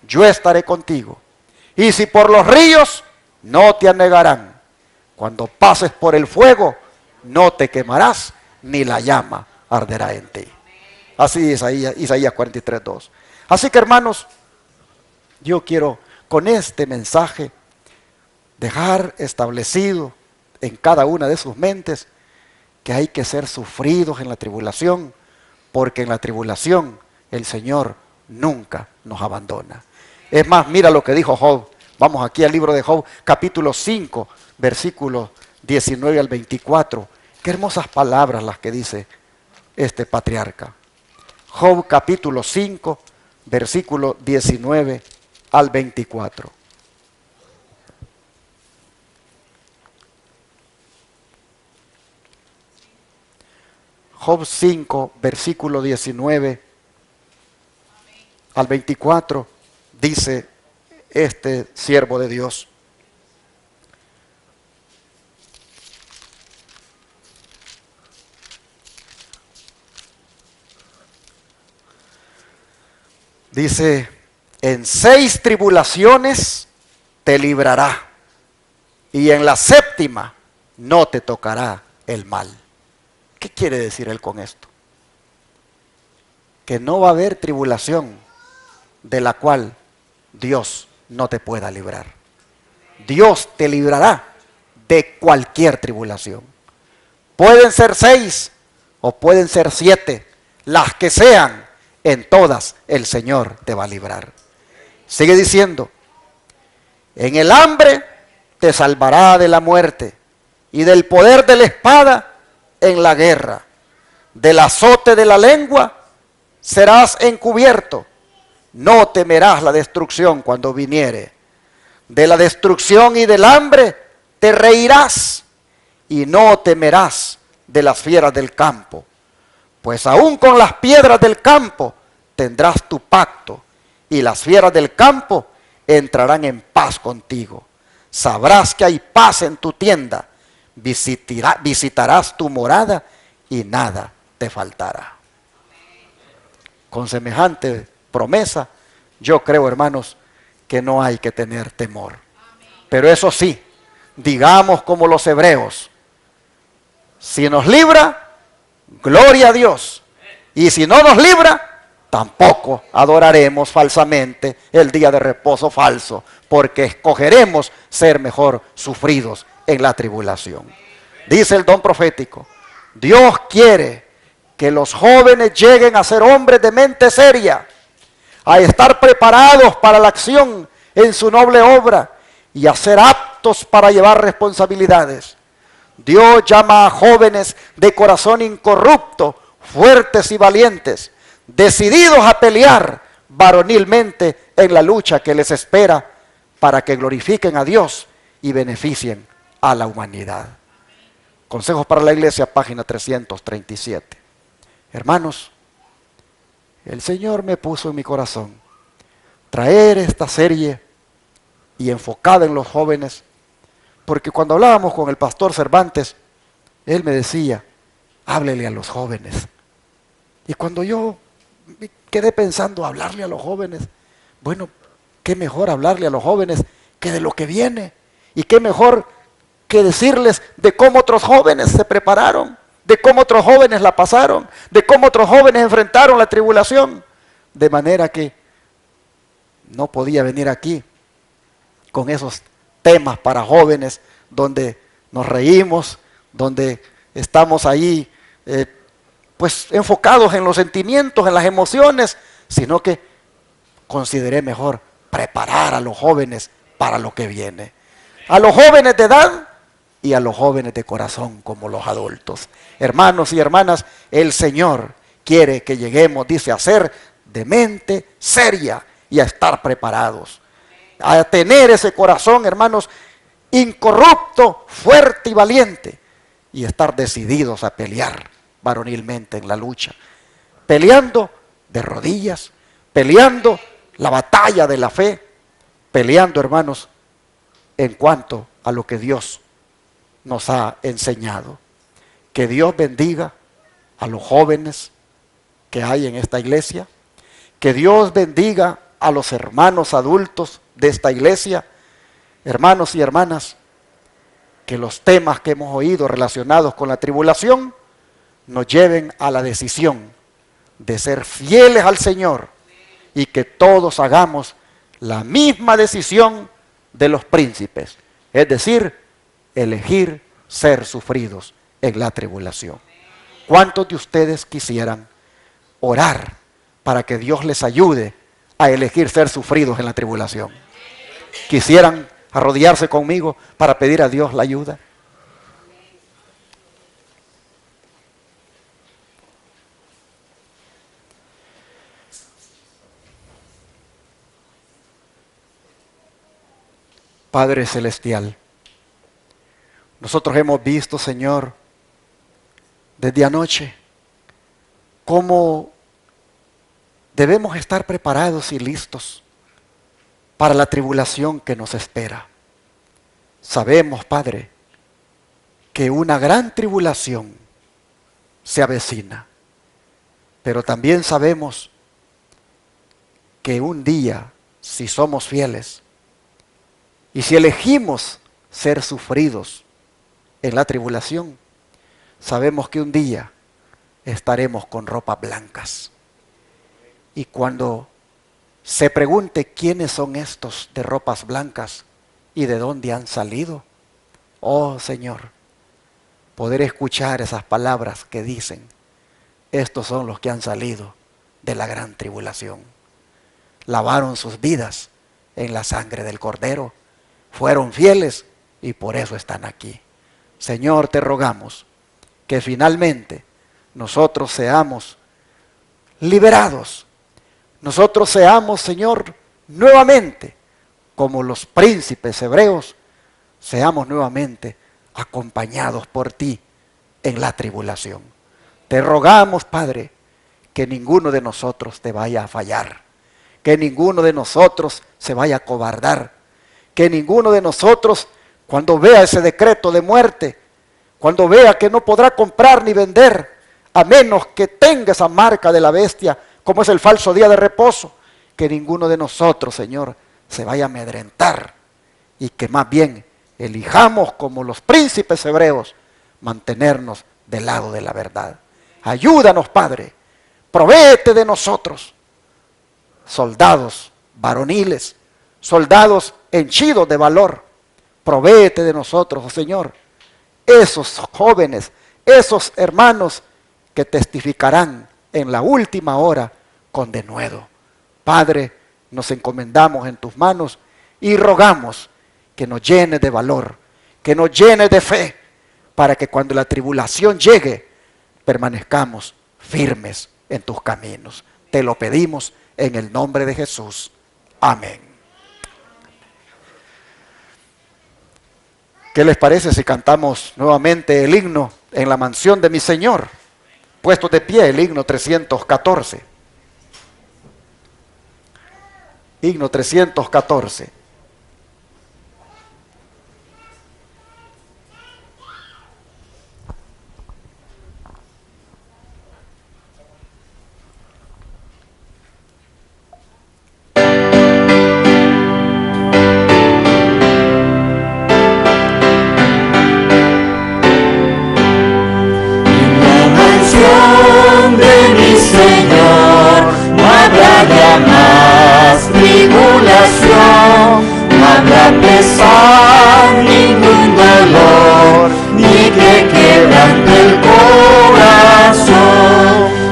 yo estaré contigo. Y si por los ríos, no te anegarán. Cuando pases por el fuego, no te quemarás, ni la llama arderá en ti. Así dice Isaías 43:2. Así que, hermanos, yo quiero con este mensaje dejar establecido en cada una de sus mentes que hay que ser sufridos en la tribulación, porque en la tribulación el Señor nunca nos abandona. Es más, mira lo que dijo Job. Vamos aquí al libro de Job, capítulo 5, versículos 19 al 24. Qué hermosas palabras las que dice este patriarca. Job capítulo 5, versículo 19 al 24. Job 5, versículo 19 al 24, dice este siervo de Dios. Dice, en 6 tribulaciones te librará, y en la 7ª no te tocará el mal. ¿Qué quiere decir él con esto? Que no va a haber tribulación de la cual Dios no te pueda librar. Dios te librará de cualquier tribulación. Pueden ser 6 o pueden ser 7, las que sean, en todas el Señor te va a librar. Sigue diciendo, en el hambre te salvará de la muerte y del poder de la espada en la guerra. Del azote de la lengua serás encubierto. No temerás la destrucción cuando viniere. De la destrucción y del hambre te reirás y no temerás de las fieras del campo. Pues aún con las piedras del campo tendrás tu pacto y las fieras del campo entrarán en paz contigo. Sabrás que hay paz en tu tienda. Visitarás tu morada y nada te faltará. Con semejante promesa, yo creo, hermanos, que no hay que tener temor. Pero eso sí, digamos como los hebreos, si nos libra, gloria a Dios. Y si no nos libra, tampoco adoraremos falsamente el día de reposo falso, porque escogeremos ser mejor sufridos en la tribulación. Dice el don profético, Dios quiere que los jóvenes lleguen a ser hombres de mente seria, a estar preparados para la acción en su noble obra y a ser aptos para llevar responsabilidades. Dios llama a jóvenes de corazón incorrupto, fuertes y valientes, decididos a pelear varonilmente en la lucha que les espera para que glorifiquen a Dios y beneficien a la humanidad. Consejos para la Iglesia, página 337. Hermanos, el Señor me puso en mi corazón traer esta serie y enfocada en los jóvenes, porque cuando hablábamos con el pastor Cervantes, él me decía, háblele a los jóvenes. Y cuando yo me quedé pensando hablarle a los jóvenes, bueno, qué mejor hablarle a los jóvenes que de lo que viene, y qué mejor que decirles de cómo otros jóvenes se prepararon, de cómo otros jóvenes la pasaron, de cómo otros jóvenes enfrentaron la tribulación, de manera que no podía venir aquí con esos temas para jóvenes donde nos reímos, donde estamos ahí pues enfocados en los sentimientos, en las emociones, sino que consideré mejor preparar a los jóvenes para lo que viene. A los jóvenes de edad y a los jóvenes de corazón como los adultos. Hermanos y hermanas, el Señor quiere que lleguemos, dice, a ser de mente seria y a estar preparados. A tener ese corazón, hermanos, incorrupto, fuerte y valiente. Y estar decididos a pelear varonilmente en la lucha. Peleando de rodillas, peleando la batalla de la fe, peleando, hermanos, en cuanto a lo que Dios nos ha enseñado. Que Dios bendiga a los jóvenes que hay en esta iglesia. Que Dios bendiga a los hermanos adultos de esta iglesia. Hermanos y hermanas, que los temas que hemos oído relacionados con la tribulación nos lleven a la decisión de ser fieles al Señor y que todos hagamos la misma decisión de los príncipes, es decir, elegir ser sufridos en la tribulación. ¿Cuántos de ustedes quisieran orar para que Dios les ayude a elegir ser sufridos en la tribulación? ¿Quisieran arrodillarse conmigo para pedir a Dios la ayuda? Padre Celestial, nosotros hemos visto, Señor, desde anoche, cómo debemos estar preparados y listos para la tribulación que nos espera. Sabemos, Padre, que una gran tribulación se avecina, pero también sabemos que un día, si somos fieles, y si elegimos ser sufridos en la tribulación, sabemos que un día estaremos con ropas blancas. Y cuando se pregunte quiénes son estos de ropas blancas y de dónde han salido, oh Señor, poder escuchar esas palabras que dicen, estos son los que han salido de la gran tribulación. Lavaron sus vidas en la sangre del Cordero, fueron fieles y por eso están aquí. Señor, te rogamos que finalmente nosotros seamos liberados. Nosotros seamos, Señor, nuevamente, como los príncipes hebreos, seamos nuevamente acompañados por ti en la tribulación. Te rogamos, Padre, que ninguno de nosotros te vaya a fallar, que ninguno de nosotros se vaya a cobardar, que ninguno de nosotros, cuando vea ese decreto de muerte, cuando vea que no podrá comprar ni vender, a menos que tenga esa marca de la bestia, como es el falso día de reposo, que ninguno de nosotros, Señor, se vaya a amedrentar, y que más bien elijamos, como los príncipes hebreos, mantenernos del lado de la verdad. Ayúdanos, Padre, provéete de nosotros, soldados varoniles, soldados henchidos de valor, provéete de nosotros, oh Señor, esos jóvenes, esos hermanos que testificarán en la última hora con denuedo. Padre, nos encomendamos en tus manos y rogamos que nos llene de valor, que nos llene de fe, para que cuando la tribulación llegue, permanezcamos firmes en tus caminos. Te lo pedimos en el nombre de Jesús. Amén. ¿Qué les parece si cantamos nuevamente el himno En la mansión de mi Señor? Puestos de pie, el himno 314. Himno 314. No habrá pesar, ningún dolor, ni que quebrante el corazón.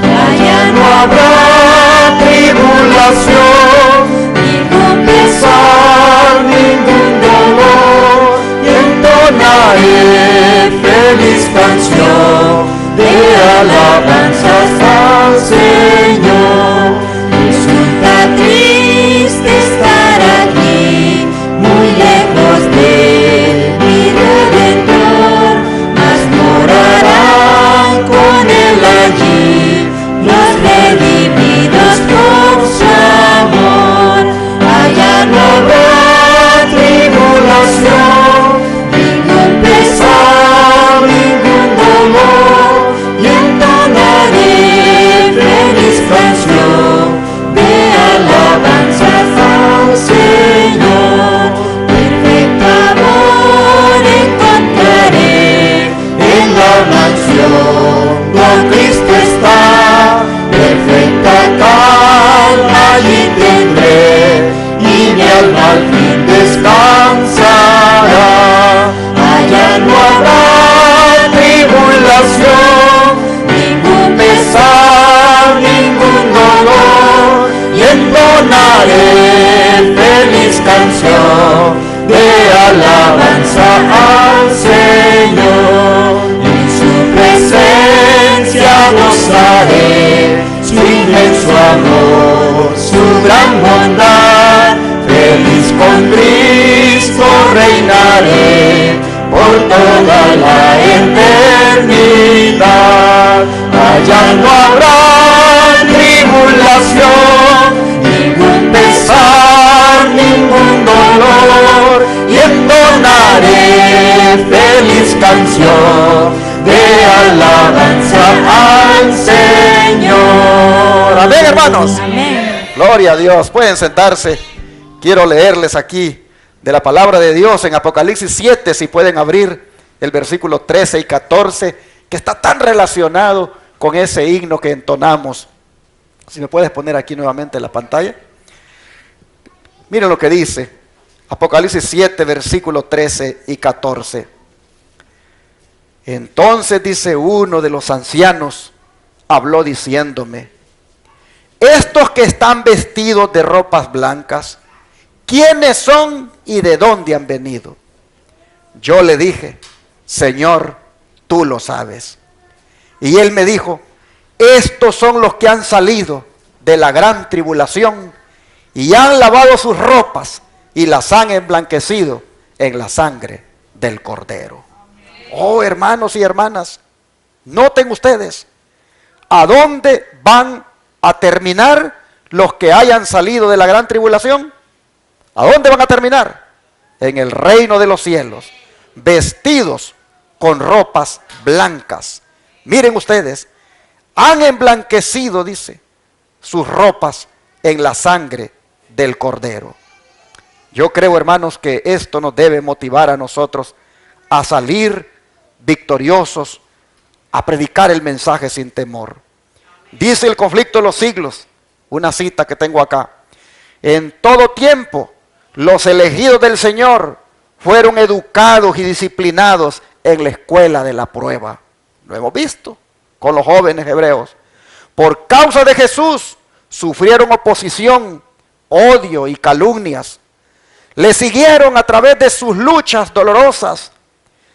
Allá no habrá tribulación, ningún pesar, ningún dolor, y entonaré feliz canción de alabanzas al Señor. Resulta triste estar aquí, muy lejos de mi Redentor, mas morarán con él allí los redimidos por su amor. Allá no habrá tribulación, ningún pesar, ningún dolor, y entonaré feliz canción de alabanzas al Señor. Perfecto amor encontraré en la mansión donde Cristo está. Perfecta calma allí tendré, y mi alma al fin descansará. Allá no habrá tribulación, ningún pesar, ningún dolor, y entonaré feliz canción de alabanza al Señor. En su presencia gozaré su inmenso amor, su gran bondad. Feliz con Cristo reinaré por toda la eternidad. Allá no habrá tribulación, ningún pesar, ningún dolor, y entonaré feliz canción de alabanza al Señor. Amén, hermanos. Amén. Gloria a Dios. Pueden sentarse. Quiero leerles aquí de la palabra de Dios en Apocalipsis 7, si pueden abrir el versículo 13 y 14, que está tan relacionado con ese himno que entonamos. Si me puedes poner aquí nuevamente en la pantalla. Miren lo que dice Apocalipsis 7, versículo 13 y 14. Entonces dice uno de los ancianos, habló diciéndome: estos que están vestidos de ropas blancas, ¿quiénes son y de dónde han venido? Yo le dije: Señor, tú lo sabes. Y él me dijo: estos son los que han salido de la gran tribulación y han lavado sus ropas y las han emblanquecido en la sangre del Cordero. Oh, hermanos y hermanas, noten ustedes a dónde van a terminar los que hayan salido de la gran tribulación, ¿a dónde van a terminar? En el reino de los cielos, vestidos con ropas blancas. Miren ustedes, han emblanquecido, dice, sus ropas en la sangre del Cordero. Yo creo, hermanos, que esto nos debe motivar a nosotros a salir victoriosos, a predicar el mensaje sin temor. Dice el Conflicto de los Siglos, una cita que tengo acá: en todo tiempo los elegidos del Señor fueron educados y disciplinados en la escuela de la prueba. Lo hemos visto con los jóvenes hebreos. Por causa de Jesús sufrieron oposición, odio y calumnias. Le siguieron a través de sus luchas dolorosas.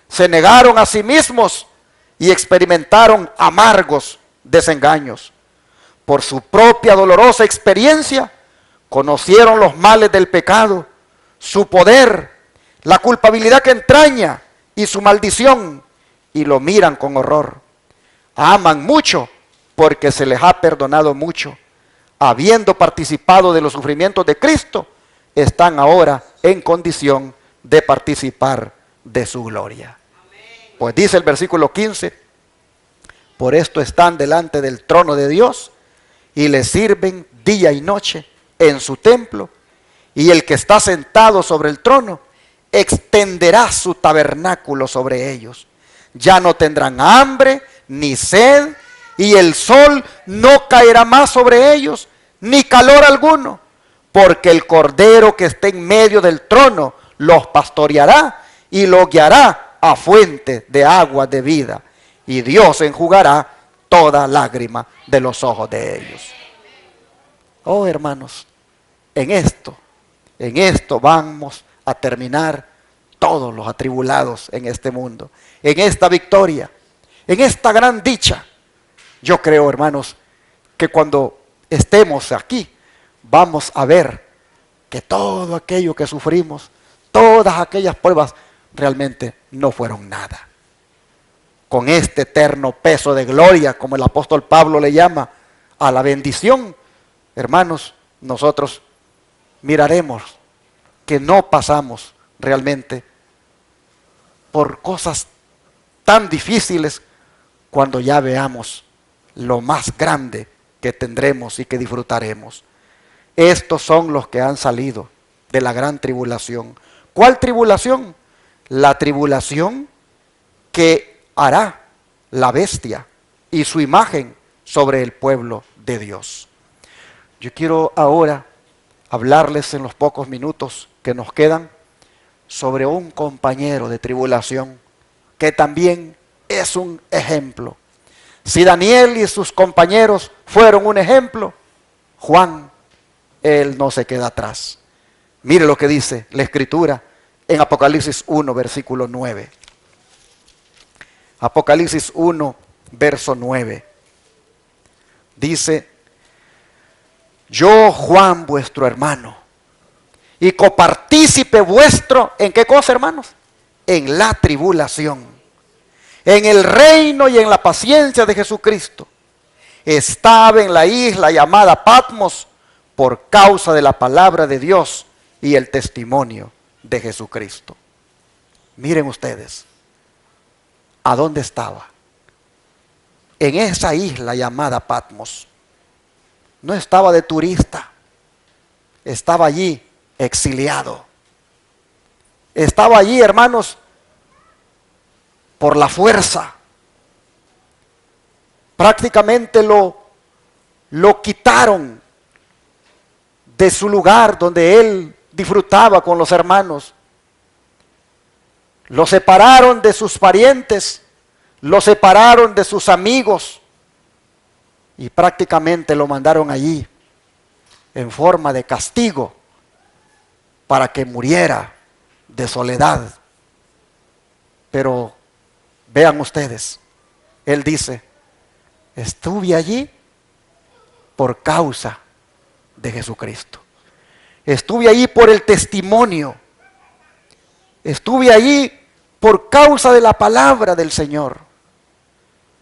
Se negaron a sí mismos y experimentaron amargos desengaños. Por su propia dolorosa experiencia, conocieron los males del pecado, su poder, la culpabilidad que entraña y su maldición, y lo miran con horror. Aman mucho porque se les ha perdonado mucho. Habiendo participado de los sufrimientos de Cristo, están ahora en condición de participar de su gloria. Pues dice el versículo 15, por esto están delante del trono de Dios y le sirven día y noche en su templo, y el que está sentado sobre el trono extenderá su tabernáculo sobre ellos. Ya no tendrán hambre ni sed, y el sol no caerá más sobre ellos, ni calor alguno, porque el Cordero que está en medio del trono los pastoreará y los guiará a fuente de agua de vida, y Dios enjugará toda lágrima de los ojos de ellos. Oh, hermanos, en esto vamos a terminar todos los atribulados en este mundo, en esta victoria, en esta gran dicha. Yo creo, hermanos, que cuando estemos aquí, vamos a ver que todo aquello que sufrimos, todas aquellas pruebas, realmente no fueron nada. Con este eterno peso de gloria, como el apóstol Pablo le llama, a la bendición, hermanos, nosotros miraremos que no pasamos realmente por cosas tan difíciles cuando ya veamos lo más grande que tendremos y que disfrutaremos. Estos son los que han salido de la gran tribulación. ¿Cuál tribulación? La tribulación que hará la bestia y su imagen sobre el pueblo de Dios. Yo quiero ahora hablarles en los pocos minutos que nos quedan sobre un compañero de tribulación que también es un ejemplo. Si Daniel y sus compañeros fueron un ejemplo, Juan, él no se queda atrás. Mire lo que dice la Escritura en Apocalipsis 1, versículo 9. Apocalipsis 1, verso 9. Dice: yo, Juan, vuestro hermano, y copartícipe vuestro, ¿en qué cosa, hermanos? En la tribulación, en el reino y en la paciencia de Jesucristo. Estaba en la isla llamada Patmos por causa de la palabra de Dios y el testimonio de Jesucristo. Miren ustedes, ¿a dónde estaba? En esa isla llamada Patmos. No estaba de turista, estaba allí exiliado. Estaba allí, hermanos, por la fuerza. Prácticamente lo quitaron de su lugar donde él disfrutaba con los hermanos. Lo separaron de sus parientes, lo separaron de sus amigos y prácticamente lo mandaron allí en forma de castigo para que muriera de soledad. Pero vean ustedes, él dice: estuve allí por causa de Jesucristo. Estuve allí por el testimonio. Estuve allí por causa de la palabra del Señor.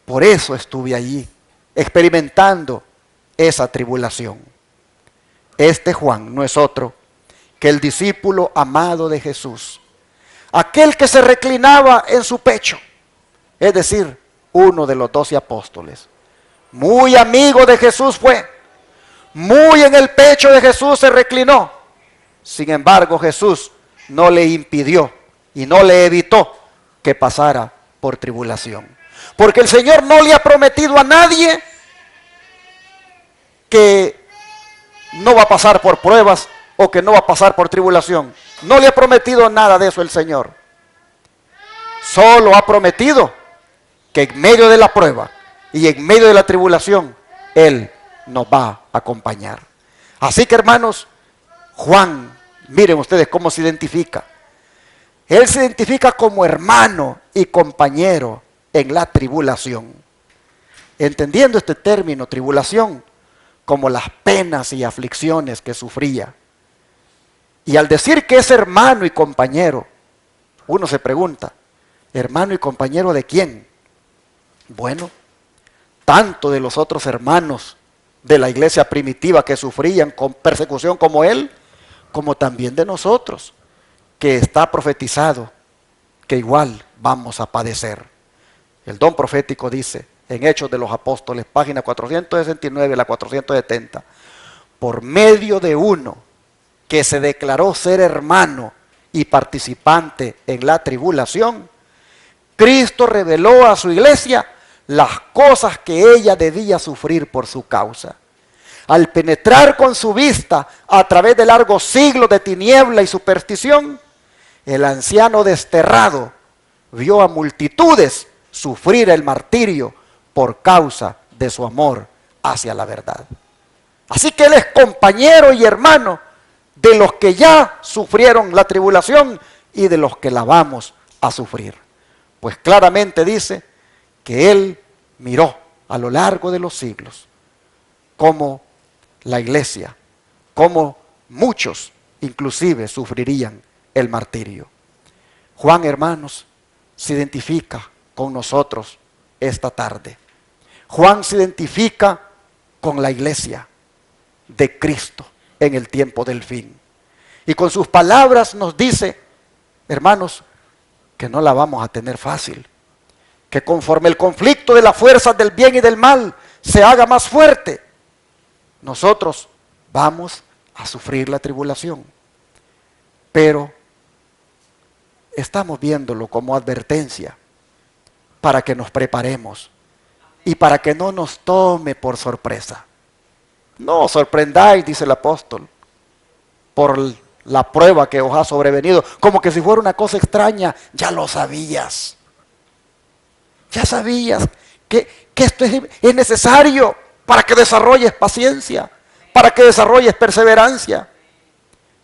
Por eso estuve allí, experimentando esa tribulación. Este Juan no es otro que el discípulo amado de Jesús, aquel que se reclinaba en su pecho, es decir, uno de los 12 apóstoles. Muy amigo de Jesús fue, muy en el pecho de Jesús se reclinó. Sin embargo, Jesús no le impidió y no le evitó que pasara por tribulación. Porque el Señor no le ha prometido a nadie que no va a pasar por pruebas o que no va a pasar por tribulación. No le ha prometido nada de eso el Señor. Solo ha prometido que en medio de la prueba y en medio de la tribulación, Él nos va a acompañar. Así que, hermanos, Juan, miren ustedes cómo se identifica. Él se identifica como hermano y compañero en la tribulación. Entendiendo este término, tribulación, como las penas y aflicciones que sufría. Y al decir que es hermano y compañero, uno se pregunta, ¿hermano y compañero de quién? Bueno, tanto de los otros hermanos de la iglesia primitiva que sufrían con persecución como él, como también de nosotros, que está profetizado que igual vamos a padecer. El don profético dice, en Hechos de los Apóstoles, página 469 a la 470, por medio de uno que se declaró ser hermano y participante en la tribulación, Cristo reveló a su iglesia las cosas que ella debía sufrir por su causa. Al penetrar con su vista a través de largos siglos de tiniebla y superstición, el anciano desterrado vio a multitudes sufrir el martirio por causa de su amor hacia la verdad. Así que él es compañero y hermano de los que ya sufrieron la tribulación y de los que la vamos a sufrir. Pues claramente dice que él miró a lo largo de los siglos cómo la iglesia, cómo muchos inclusive sufrirían el martirio. Juan, hermanos, se identifica con nosotros esta tarde. Juan se identifica con la iglesia de Cristo en el tiempo del fin. Y con sus palabras nos dice, hermanos, que no la vamos a tener fácil. Que conforme el conflicto de las fuerzas del bien y del mal se haga más fuerte, nosotros vamos a sufrir la tribulación. Pero estamos viéndolo como advertencia para que nos preparemos y para que no nos tome por sorpresa. No os sorprendáis, dice el apóstol, por la prueba que os ha sobrevenido, como que si fuera una cosa extraña. Ya lo sabías. Ya sabías que esto es necesario para que desarrolles paciencia, para que desarrolles perseverancia.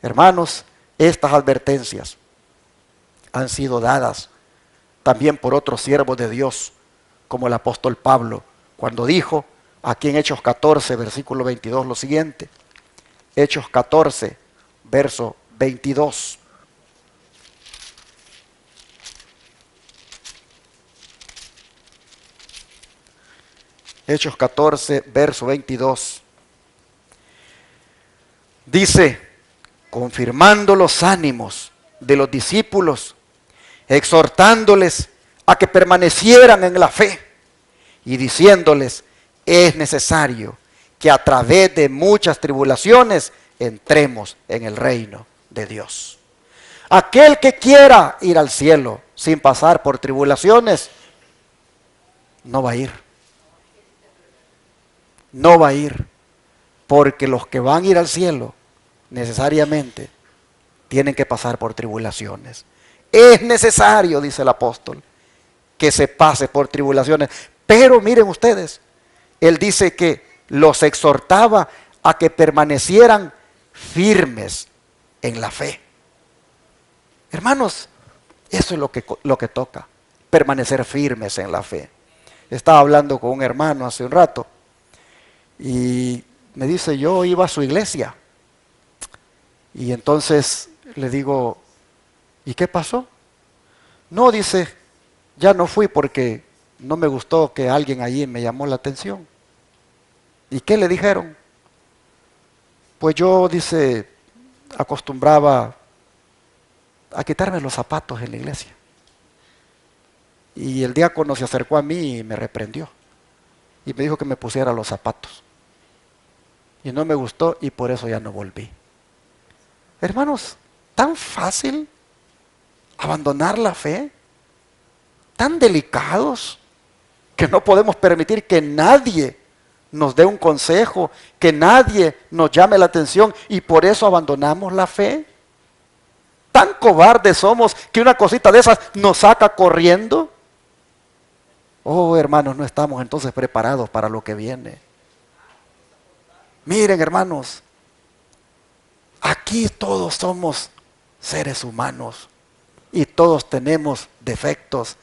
Hermanos, estas advertencias han sido dadas también por otros siervos de Dios, como el apóstol Pablo, cuando dijo aquí en Hechos 14, versículo 22, lo siguiente. Hechos 14, verso 22. Hechos 14, verso 22. Dice, confirmando los ánimos de los discípulos, exhortándoles a que permanecieran en la fe y diciéndoles, es necesario que a través de muchas tribulaciones entremos en el reino de Dios. Aquel que quiera ir al cielo sin pasar por tribulaciones, no va a ir. No va a ir, porque los que van a ir al cielo necesariamente tienen que pasar por tribulaciones. Es necesario, dice el apóstol, que se pase por tribulaciones. Pero miren ustedes, él dice que los exhortaba a que permanecieran firmes en la fe. Hermanos, eso es lo que toca, permanecer firmes en la fe. Estaba hablando con un hermano hace un rato y me dice, yo iba a su iglesia. Y entonces le digo, ¿y qué pasó? No, dice, ya no fui porque no me gustó que alguien allí me llamó la atención. ¿Y qué le dijeron? Pues yo, dice, acostumbraba a quitarme los zapatos en la iglesia. Y el diácono se acercó a mí y me reprendió. Y me dijo que me pusiera los zapatos. Y no me gustó y por eso ya no volví. Hermanos, tan fácil abandonar la fe, tan delicados, que no podemos permitir que nadie nos dé un consejo, que nadie nos llame la atención y por eso abandonamos la fe. Tan cobardes somos que una cosita de esas nos saca corriendo. Oh, hermanos, no estamos entonces preparados para lo que viene. Miren, hermanos, aquí todos somos seres humanos y todos tenemos defectos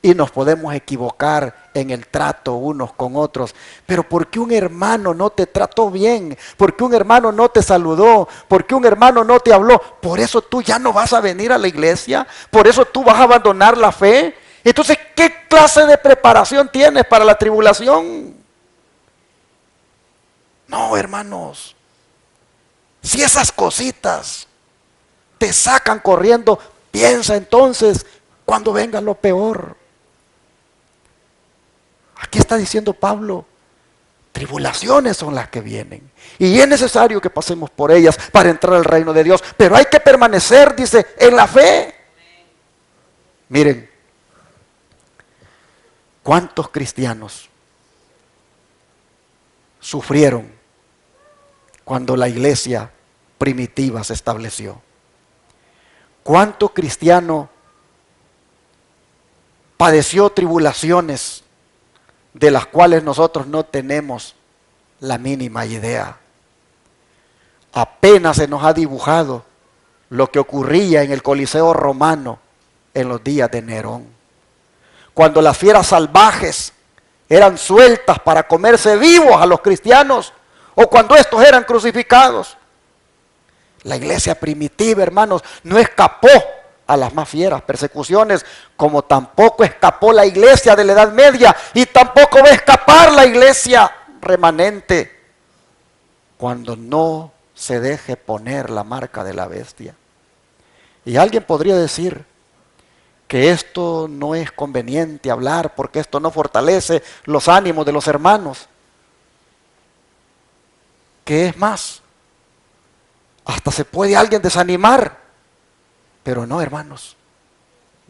y nos podemos equivocar en el trato unos con otros. Pero ¿por qué un hermano no te trató bien? ¿Por qué un hermano no te saludó? ¿Por qué un hermano no te habló? ¿Por eso tú ya no vas a venir a la iglesia? ¿Por eso tú vas a abandonar la fe? Entonces, ¿qué clase de preparación tienes para la tribulación? No, hermanos. Si esas cositas te sacan corriendo, piensa entonces cuando venga lo peor. Aquí está diciendo Pablo, tribulaciones son las que vienen. Y es necesario que pasemos por ellas para entrar al reino de Dios. Pero hay que permanecer, dice, en la fe. Miren, ¿cuántos cristianos sufrieron cuando la iglesia primitiva se estableció? ¿Cuánto cristiano padeció tribulaciones de las cuales nosotros no tenemos la mínima idea? Apenas se nos ha dibujado lo que ocurría en el Coliseo romano en los días de Nerón, cuando las fieras salvajes eran sueltas para comerse vivos a los cristianos, o cuando estos eran crucificados. La iglesia primitiva, hermanos, no escapó a las más fieras persecuciones, como tampoco escapó la iglesia de la Edad Media, y tampoco va a escapar la iglesia remanente cuando no se deje poner la marca de la bestia. Y alguien podría decir que esto no es conveniente hablar porque esto no fortalece los ánimos de los hermanos. ¿Qué es más? Hasta se puede alguien desanimar. Pero no, hermanos.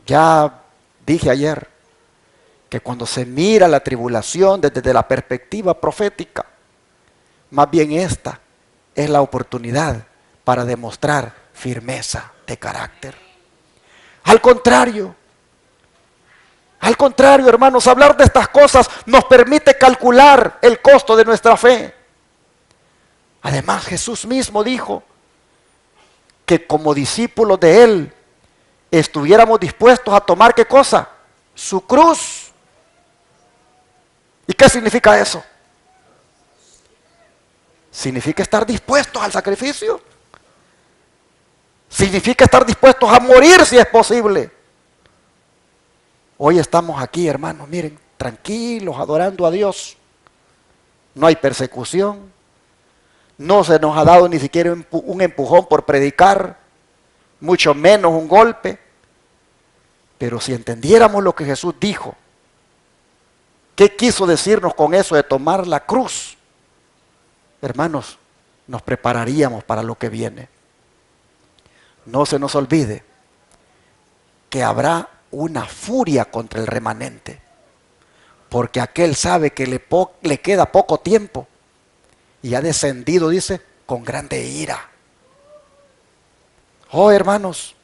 Ya dije ayer que cuando se mira la tribulación desde la perspectiva profética, más bien esta es la oportunidad para demostrar firmeza de carácter. Al contrario, hermanos, hablar de estas cosas nos permite calcular el costo de nuestra fe. Además, Jesús mismo dijo que como discípulos de Él estuviéramos dispuestos a tomar ¿qué cosa? Su cruz. ¿Y qué significa eso? Significa estar dispuestos al sacrificio. Significa estar dispuestos a morir si es posible. Hoy estamos aquí, hermanos, miren, tranquilos, adorando a Dios. No hay persecución. No se nos ha dado ni siquiera un empujón por predicar, mucho menos un golpe. Pero si entendiéramos lo que Jesús dijo, ¿qué quiso decirnos con eso de tomar la cruz? Hermanos, nos prepararíamos para lo que viene. No se nos olvide que habrá una furia contra el remanente, porque aquel sabe que le queda poco tiempo y ha descendido, dice, con grande ira. Oh, hermanos,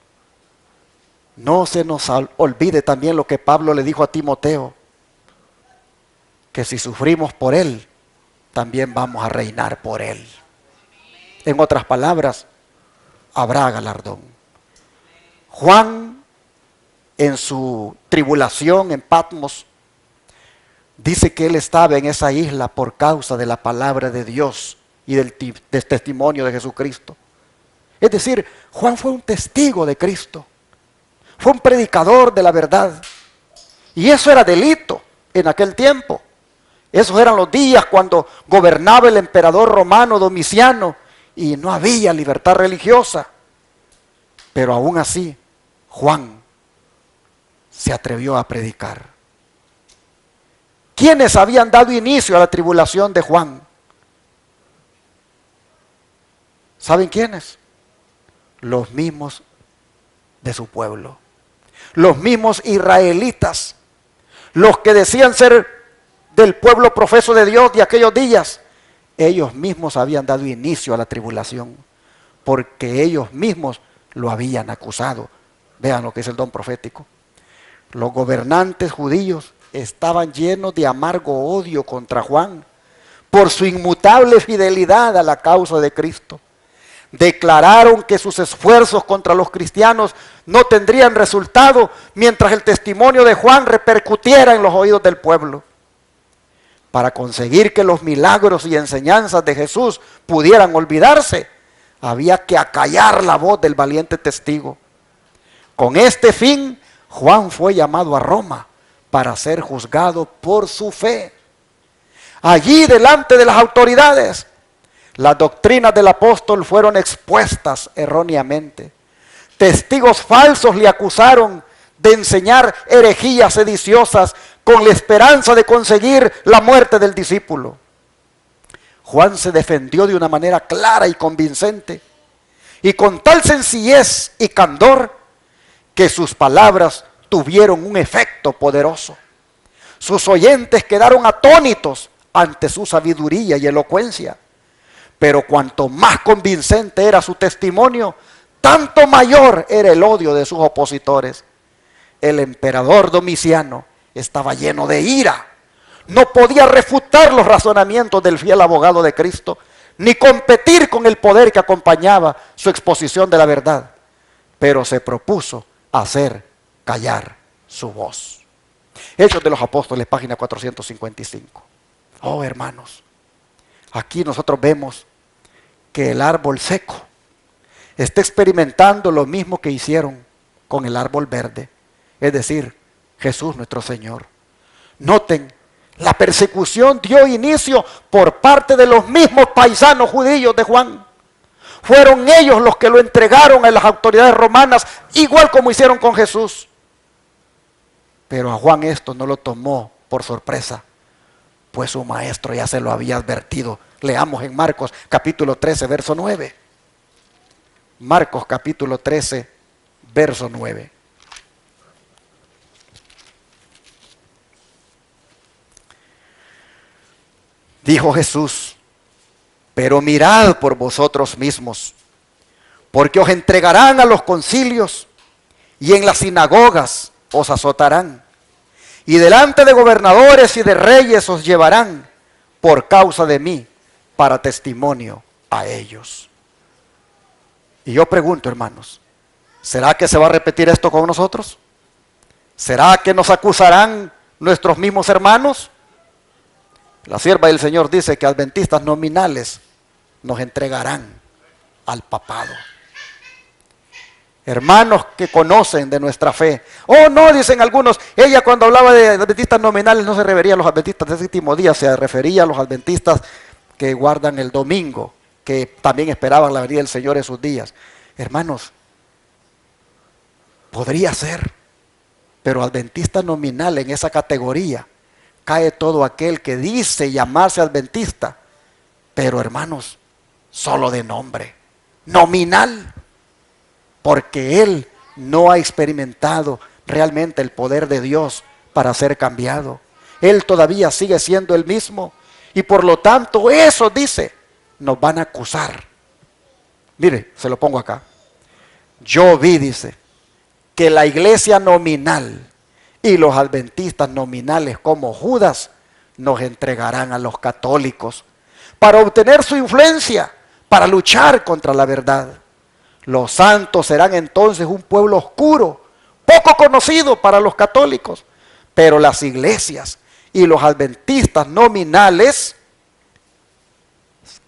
no se nos olvide también lo que Pablo le dijo a Timoteo, que si sufrimos por él, también vamos a reinar por él. En otras palabras, habrá galardón. Juan, en su tribulación en Patmos, dice que él estaba en esa isla por causa de la palabra de Dios y del testimonio de Jesucristo. Es decir, Juan fue un testigo de Cristo. Fue un predicador de la verdad. Y eso era delito en aquel tiempo. Esos eran los días cuando gobernaba el emperador romano Domiciano y no había libertad religiosa. Pero aún así, Juan se atrevió a predicar. ¿Quiénes habían dado inicio a la tribulación de Juan? ¿Saben quiénes? Los mismos de su pueblo. Los mismos israelitas. Los que decían ser del pueblo profeso de Dios de aquellos días. Ellos mismos habían dado inicio a la tribulación. Porque ellos mismos lo habían acusado. Vean lo que es el don profético. Los gobernantes judíos estaban llenos de amargo odio contra Juan por su inmutable fidelidad a la causa de Cristo. Declararon que sus esfuerzos contra los cristianos no tendrían resultado mientras el testimonio de Juan repercutiera en los oídos del pueblo. Para conseguir que los milagros y enseñanzas de Jesús pudieran olvidarse, había que acallar la voz del valiente testigo. Con este fin, Juan fue llamado a Roma para ser juzgado por su fe. Allí, delante de las autoridades, las doctrinas del apóstol fueron expuestas erróneamente. Testigos falsos le acusaron de enseñar herejías sediciosas con la esperanza de conseguir la muerte del discípulo. Juan se defendió de una manera clara y convincente, y con tal sencillez y candor que sus palabras tuvieron un efecto poderoso. Sus oyentes quedaron atónitos ante su sabiduría y elocuencia. Pero cuanto más convincente era su testimonio, tanto mayor era el odio de sus opositores. El emperador Domiciano estaba lleno de ira. No podía refutar los razonamientos del fiel abogado de Cristo, ni competir con el poder que acompañaba su exposición de la verdad. Pero se propuso hacer callar su voz. Hechos de los Apóstoles, página 455. Oh, hermanos, aquí nosotros vemos que el árbol seco está experimentando lo mismo que hicieron con el árbol verde, es decir, Jesús nuestro Señor. Noten, la persecución dio inicio por parte de los mismos paisanos judíos de Juan. Fueron ellos los que lo entregaron a las autoridades romanas, igual como hicieron con Jesús. Pero a Juan esto no lo tomó por sorpresa, pues su maestro ya se lo había advertido. Leamos en Marcos capítulo 13, verso 9. Marcos capítulo 13, verso 9. Dijo Jesús: pero mirad por vosotros mismos, porque os entregarán a los concilios y en las sinagogas os azotarán, y delante de gobernadores y de reyes os llevarán por causa de mí, para testimonio a ellos. Y yo pregunto, hermanos, ¿será que se va a repetir esto con nosotros? ¿Será que nos acusarán nuestros mismos hermanos? La sierva del Señor dice que adventistas nominales nos entregarán al papado. Hermanos que conocen de nuestra fe. Oh, no, dicen algunos, ella cuando hablaba de adventistas nominales no se refería a los adventistas del séptimo día, se refería a los adventistas que guardan el domingo, que también esperaban la venida del Señor en sus días. Hermanos, podría ser, pero adventista nominal en esa categoría cae todo aquel que dice llamarse adventista, pero hermanos, solo de nombre, nominal, porque él no ha experimentado realmente el poder de Dios para ser cambiado. Él todavía sigue siendo el mismo, y por lo tanto eso, dice, nos van a acusar. Mire, se lo pongo acá. Yo vi, dice, que la iglesia nominal y los adventistas nominales como Judas nos entregarán a los católicos para obtener su influencia, para luchar contra la verdad. Los santos serán entonces un pueblo oscuro, poco conocido para los católicos, pero las iglesias y los adventistas nominales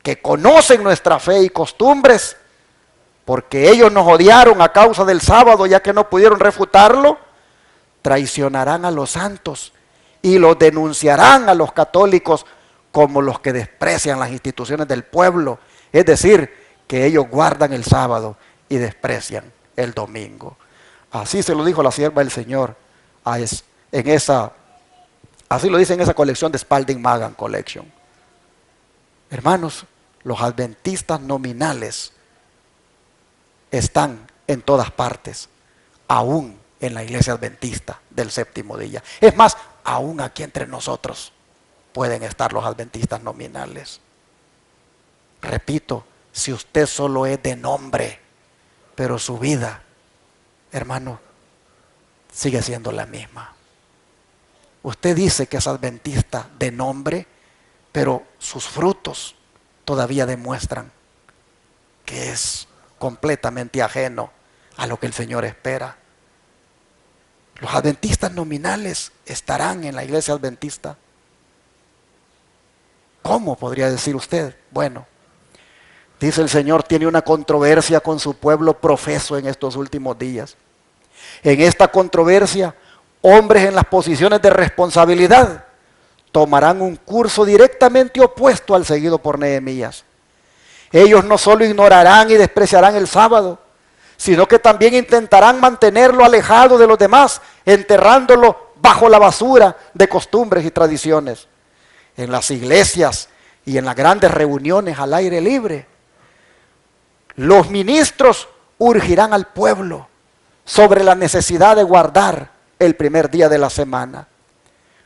que conocen nuestra fe y costumbres, porque ellos nos odiaron a causa del sábado ya que no pudieron refutarlo, traicionarán a los santos y los denunciarán a los católicos como los que desprecian las instituciones del pueblo, es decir, que ellos guardan el sábado y desprecian el domingo. Así se lo dijo la sierva del Señor así lo dice en esa colección de Spalding Magan Collection. Hermanos, los adventistas nominales están en todas partes, aún en la iglesia adventista del séptimo día. Es más, aún aquí entre nosotros pueden estar los adventistas nominales. Repito, si usted solo es de nombre, pero su vida, hermano, sigue siendo la misma. Usted dice que es adventista de nombre, pero sus frutos todavía demuestran que es completamente ajeno a lo que el Señor espera. Los adventistas nominales estarán en la iglesia adventista. ¿Cómo podría decir usted? Bueno, dice el Señor, tiene una controversia con su pueblo profeso en estos últimos días. En esta controversia, hombres en las posiciones de responsabilidad tomarán un curso directamente opuesto al seguido por Nehemías. Ellos no solo ignorarán y despreciarán el sábado, sino que también intentarán mantenerlo alejado de los demás, enterrándolo bajo la basura de costumbres y tradiciones. En las iglesias y en las grandes reuniones al aire libre, los ministros urgirán al pueblo sobre la necesidad de guardar el primer día de la semana.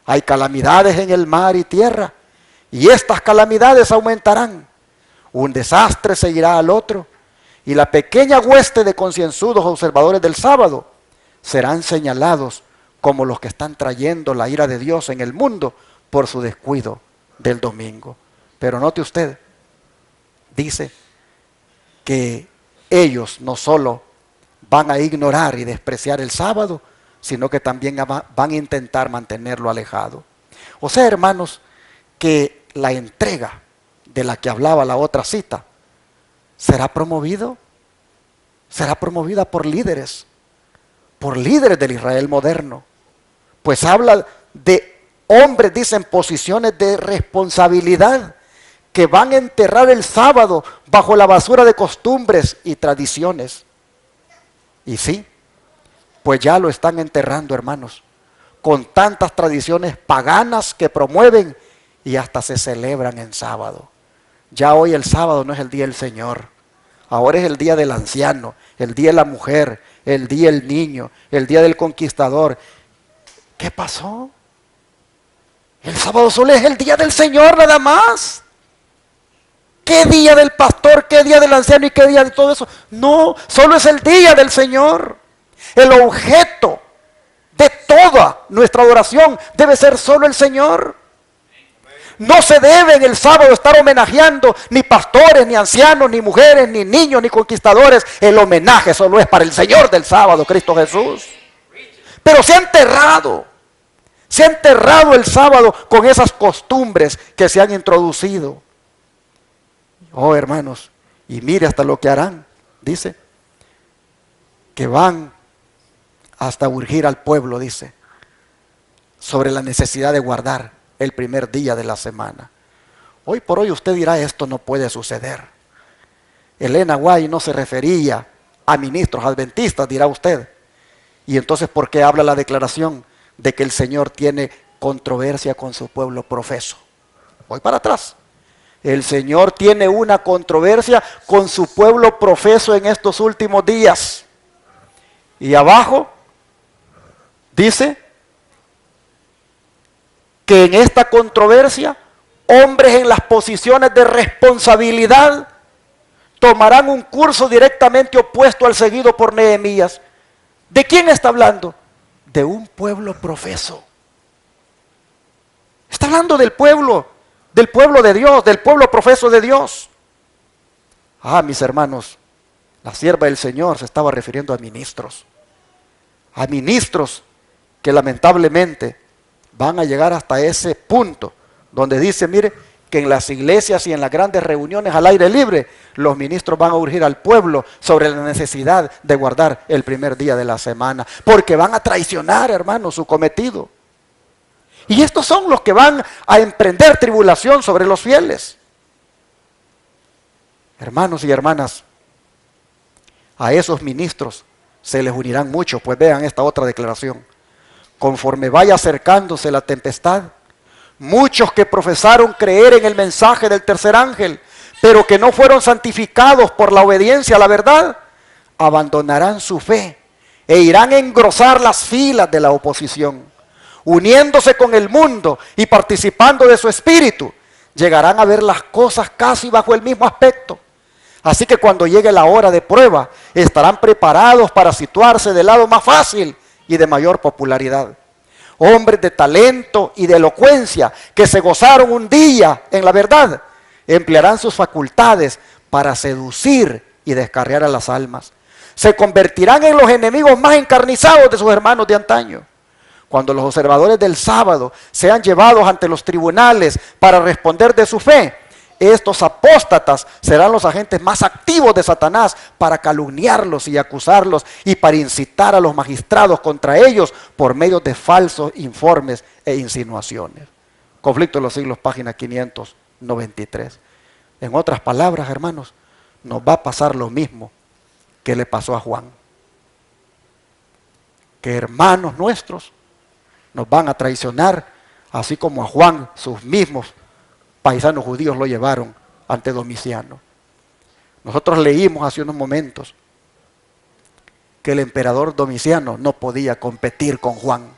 Hay calamidades en el mar y tierra, y estas calamidades aumentarán. Un desastre seguirá al otro, y la pequeña hueste de concienzudos observadores del sábado serán señalados como los que están trayendo la ira de Dios en el mundo por su descuido del domingo. Pero note usted, dice que ellos no solo van a ignorar y despreciar el sábado, sino que también van a intentar mantenerlo alejado. O sea, hermanos, que la entrega de la que hablaba la otra cita será promovida por líderes del Israel moderno. Pues habla de hombres, dicen, posiciones de responsabilidad, que van a enterrar el sábado bajo la basura de costumbres y tradiciones. Y sí, pues ya lo están enterrando, hermanos, con tantas tradiciones paganas que promueven y hasta se celebran en sábado. Ya hoy el sábado no es el día del Señor, ahora es el día del anciano, el día de la mujer, el día del niño, el día del conquistador. ¿Qué pasó? El sábado solo es el día del Señor nada más. ¿Qué día del pastor, qué día del anciano y qué día de todo eso? No, solo es el día del Señor. El objeto de toda nuestra adoración debe ser solo el Señor. No se debe en el sábado estar homenajeando ni pastores, ni ancianos, ni mujeres, ni niños, ni conquistadores. El homenaje solo es para el Señor del sábado, Cristo Jesús. Pero se ha enterrado el sábado con esas costumbres que se han introducido. Oh, hermanos, y mire hasta lo que harán. Dice que van hasta urgir al pueblo, dice, sobre la necesidad de guardar el primer día de la semana. Hoy por hoy usted dirá, esto no puede suceder. Elena White no se refería a ministros adventistas, dirá usted. Y entonces, ¿por qué habla la declaración de que el Señor tiene controversia con su pueblo profeso? Voy para atrás. El Señor tiene una controversia con su pueblo profeso en estos últimos días. Y abajo dice que en esta controversia, hombres en las posiciones de responsabilidad tomarán un curso directamente opuesto al seguido por Nehemías. ¿De quién está hablando? De un pueblo profeso. Está hablando del pueblo de Dios, del pueblo profeso de Dios. Ah, mis hermanos, la sierva del Señor se estaba refiriendo a ministros que lamentablemente van a llegar hasta ese punto donde dice, mire, que en las iglesias y en las grandes reuniones al aire libre, los ministros van a urgir al pueblo sobre la necesidad de guardar el primer día de la semana, porque van a traicionar, hermanos, su cometido. Y estos son los que van a emprender tribulación sobre los fieles. Hermanos y hermanas, a esos ministros se les unirán muchos, pues vean esta otra declaración. Conforme vaya acercándose la tempestad, muchos que profesaron creer en el mensaje del tercer ángel, pero que no fueron santificados por la obediencia a la verdad, abandonarán su fe e irán a engrosar las filas de la oposición. Uniéndose con el mundo y participando de su espíritu, llegarán a ver las cosas casi bajo el mismo aspecto. Así que cuando llegue la hora de prueba, estarán preparados para situarse del lado más fácil y de mayor popularidad. Hombres de talento y de elocuencia que se gozaron un día en la verdad, emplearán sus facultades para seducir y descarriar a las almas. Se convertirán en los enemigos más encarnizados de sus hermanos de antaño. Cuando los observadores del sábado sean llevados ante los tribunales para responder de su fe, estos apóstatas serán los agentes más activos de Satanás para calumniarlos y acusarlos y para incitar a los magistrados contra ellos por medio de falsos informes e insinuaciones. Conflicto de los siglos, página 593. En otras palabras, hermanos, nos va a pasar lo mismo que le pasó a Juan. Que hermanos nuestros nos van a traicionar, así como a Juan, sus mismos paisanos judíos lo llevaron ante Domiciano. Nosotros leímos hace unos momentos que el emperador Domiciano no podía competir con Juan.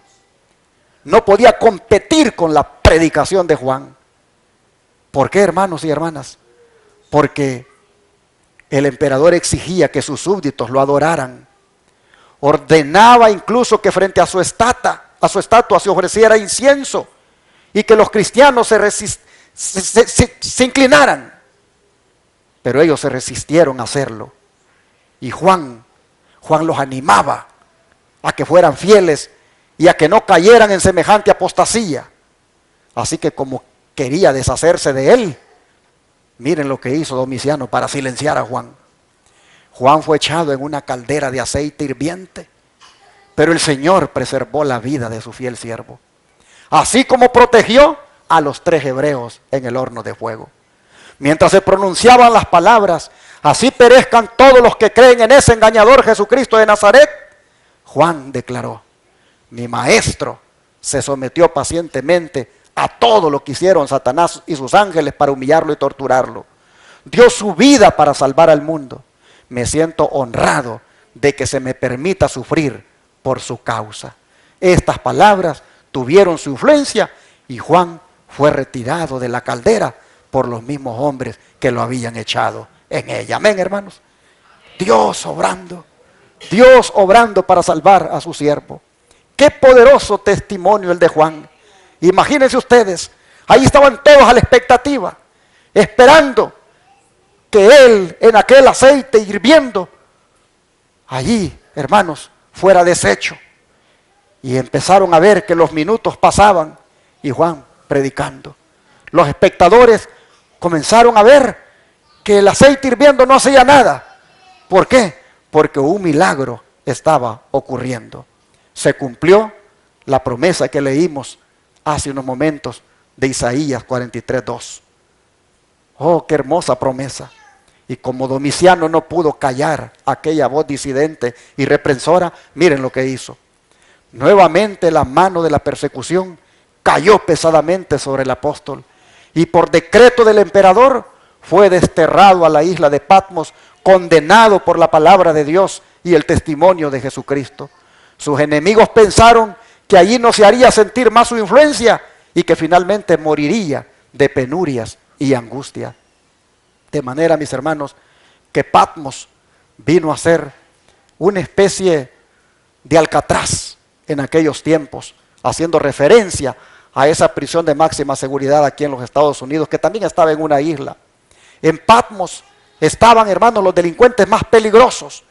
No podía competir con la predicación de Juan. ¿Por qué, hermanos y hermanas? Porque el emperador exigía que sus súbditos lo adoraran. Ordenaba incluso que frente a su estatua se ofreciera incienso y que los cristianos se inclinaran. Pero ellos se resistieron a hacerlo. Y Juan los animaba a que fueran fieles y a que no cayeran en semejante apostasía. Así que como quería deshacerse de él, miren lo que hizo Domiciano para silenciar a Juan. Juan fue echado en una caldera de aceite hirviente, pero el Señor preservó la vida de su fiel siervo, así como protegió a los 3 hebreos en el horno de fuego. Mientras se pronunciaban las palabras, así perezcan todos los que creen en ese engañador Jesucristo de Nazaret, Juan declaró: mi maestro se sometió pacientemente a todo lo que hicieron Satanás y sus ángeles para humillarlo y torturarlo. Dio su vida para salvar al mundo. Me siento honrado de que se me permita sufrir por su causa. Estas palabras tuvieron su influencia y Juan fue retirado de la caldera por los mismos hombres que lo habían echado en ella. Amén, hermanos. Dios obrando para salvar a su siervo. Qué poderoso testimonio el de Juan. Imagínense ustedes, ahí estaban todos a la expectativa, esperando que él en aquel aceite hirviendo, allí, hermanos, fuera deshecho. Y empezaron a ver que los minutos pasaban y Juan predicando. Los espectadores comenzaron a ver que el aceite hirviendo no hacía nada. ¿Por qué? Porque un milagro estaba ocurriendo. Se cumplió la promesa que leímos hace unos momentos de Isaías 43:2. Oh, qué hermosa promesa. Y como Domiciano no pudo callar aquella voz disidente y reprensora, miren lo que hizo. Nuevamente la mano de la persecución cayó pesadamente sobre el apóstol y por decreto del emperador fue desterrado a la isla de Patmos, condenado por la palabra de Dios y el testimonio de Jesucristo. Sus enemigos pensaron que allí no se haría sentir más su influencia y que finalmente moriría de penurias y angustia. De manera, mis hermanos, que Patmos vino a ser una especie de Alcatraz en aquellos tiempos, haciendo referencia a esa prisión de máxima seguridad aquí en los Estados Unidos, que también estaba en una isla. En Patmos estaban, hermanos, los delincuentes más peligrosos,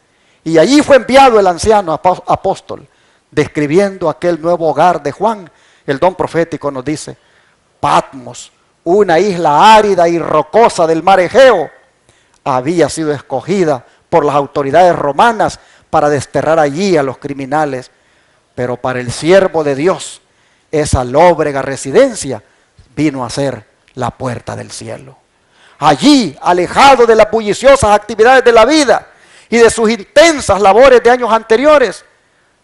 y allí fue enviado el anciano apóstol, describiendo aquel nuevo hogar de Juan. El don profético nos dice: Patmos, una isla árida y rocosa del mar Egeo, había sido escogida por las autoridades romanas para desterrar allí a los criminales, pero para el siervo de Dios, esa lóbrega residencia vino a ser la puerta del cielo. allí, alejado de las bulliciosas actividades de la vida y de sus intensas labores de años anteriores,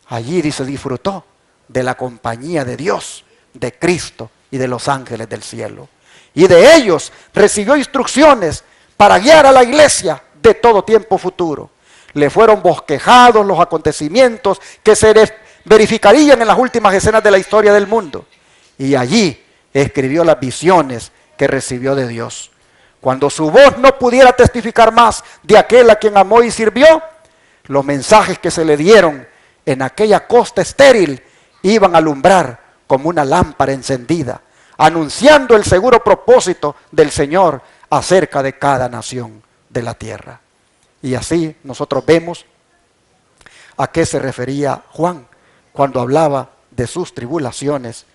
allí dice, disfrutó de la compañía de Dios, de Cristo y de los ángeles del cielo. Y de ellos recibió instrucciones para guiar a la iglesia de todo tiempo futuro. Le fueron bosquejados los acontecimientos que se verificarían en las últimas escenas de la historia del mundo. Y allí escribió las visiones que recibió de Dios. Cuando su voz no pudiera testificar más de aquel a quien amó y sirvió, los mensajes que se le dieron en aquella costa estéril iban a alumbrar como una lámpara encendida, anunciando el seguro propósito del Señor acerca de cada nación de la tierra. Y así nosotros vemos a qué se refería Juan cuando hablaba de sus tribulaciones.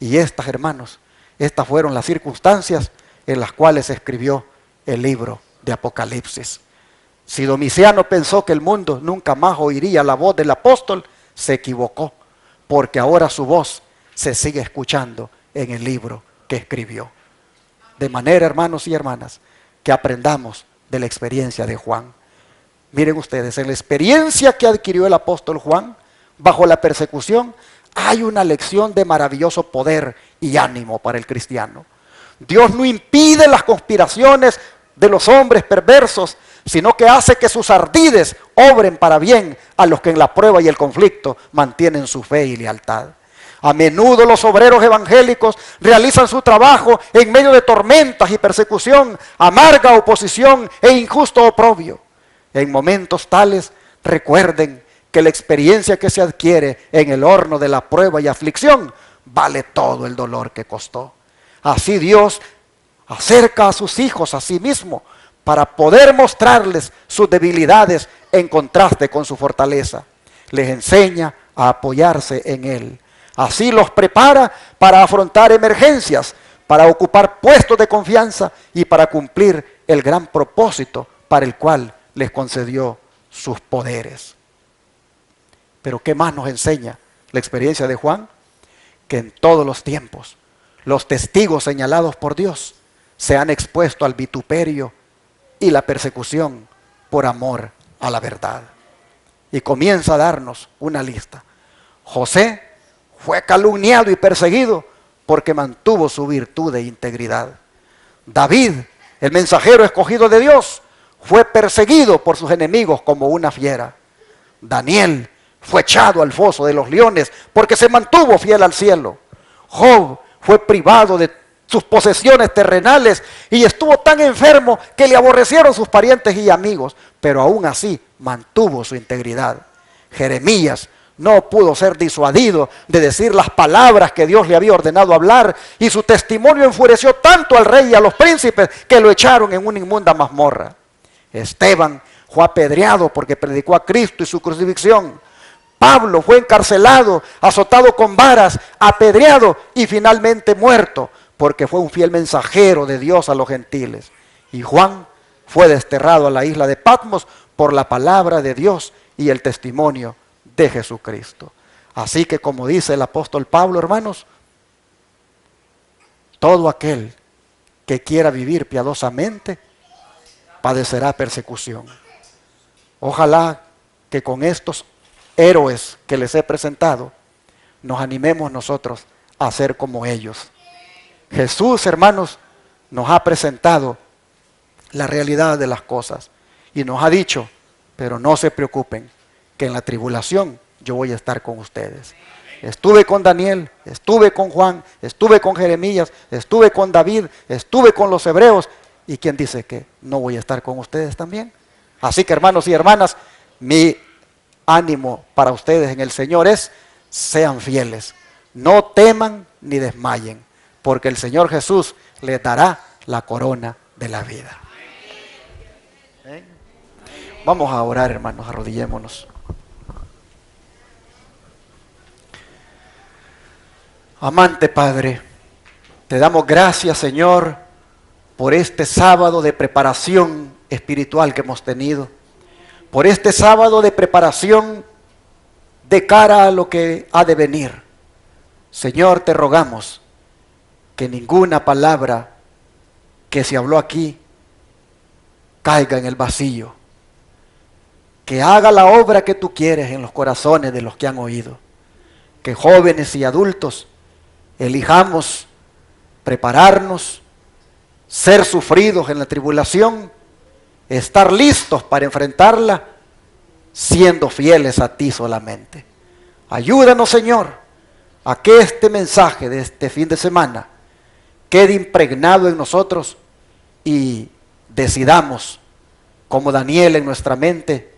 Y estas, hermanos, estas fueron las circunstancias en las cuales se escribió el libro de Apocalipsis. Si Domiciano pensó que el mundo nunca más oiría la voz del apóstol, se equivocó, porque ahora su voz se sigue escuchando en el libro que escribió. De manera, hermanos y hermanas, que aprendamos de la experiencia de Juan. Miren ustedes, en la experiencia que adquirió el apóstol Juan, bajo la persecución, hay una lección de maravilloso poder y ánimo para el cristiano. Dios no impide las conspiraciones de los hombres perversos, sino que hace que sus ardides obren para bien a los que en la prueba y el conflicto mantienen su fe y lealtad. A menudo los obreros evangélicos realizan su trabajo en medio de tormentas y persecución, amarga oposición e injusto oprobio. En momentos tales, recuerden que la experiencia que se adquiere en el horno de la prueba y aflicción vale todo el dolor que costó. Así Dios acerca a sus hijos a sí mismo para poder mostrarles sus debilidades en contraste con su fortaleza. Les enseña a apoyarse en Él. Así los prepara para afrontar emergencias, para ocupar puestos de confianza y para cumplir el gran propósito para el cual les concedió sus poderes. Pero ¿qué más nos enseña la experiencia de Juan? Que en todos los tiempos los testigos señalados por Dios se han expuesto al vituperio y la persecución por amor a la verdad. Y comienza a darnos una lista. José fue calumniado y perseguido porque mantuvo su virtud e integridad. David, el mensajero escogido de Dios, fue perseguido por sus enemigos como una fiera. Daniel fue echado al foso de los leones porque se mantuvo fiel al cielo. Job fue privado de sus posesiones terrenales y estuvo tan enfermo que le aborrecieron sus parientes y amigos, pero aún así mantuvo su integridad. Jeremías no pudo ser disuadido de decir las palabras que Dios le había ordenado hablar, y su testimonio enfureció tanto al rey y a los príncipes que lo echaron en una inmunda mazmorra. Esteban fue apedreado porque predicó a Cristo y su crucifixión. Pablo fue encarcelado, azotado con varas, apedreado y finalmente muerto porque fue un fiel mensajero de Dios a los gentiles. Y Juan fue desterrado a la isla de Patmos por la palabra de Dios y el testimonio de Jesucristo. Así que, como dice el apóstol Pablo, hermanos, todo aquel que quiera vivir piadosamente padecerá persecución. Ojalá que con estos héroes que les he presentado nos animemos nosotros a ser como ellos. Jesús, hermanos, nos ha presentado la realidad de las cosas y nos ha dicho, pero no se preocupen, que en la tribulación yo voy a estar con ustedes. Estuve con Daniel, estuve con Juan, estuve con Jeremías, estuve con David, estuve con los hebreos. ¿Y quién dice que no voy a estar con ustedes también? Así que, hermanos y hermanas, mi ánimo para ustedes en el Señor es: sean fieles, no teman ni desmayen, porque el Señor Jesús les dará la corona de la vida. Vamos a orar, hermanos, arrodillémonos. Amante Padre, te damos gracias, Señor, por este sábado de preparación espiritual que hemos tenido, por este sábado de preparación de cara a lo que ha de venir. Señor, te rogamos que ninguna palabra que se habló aquí caiga en el vacío, que haga la obra que tú quieres en los corazones de los que han oído, que jóvenes y adultos elijamos prepararnos, ser sufridos en la tribulación, estar listos para enfrentarla, siendo fieles a ti solamente. Ayúdanos, Señor, a que este mensaje de este fin de semana quede impregnado en nosotros y decidamos, como Daniel en nuestra mente,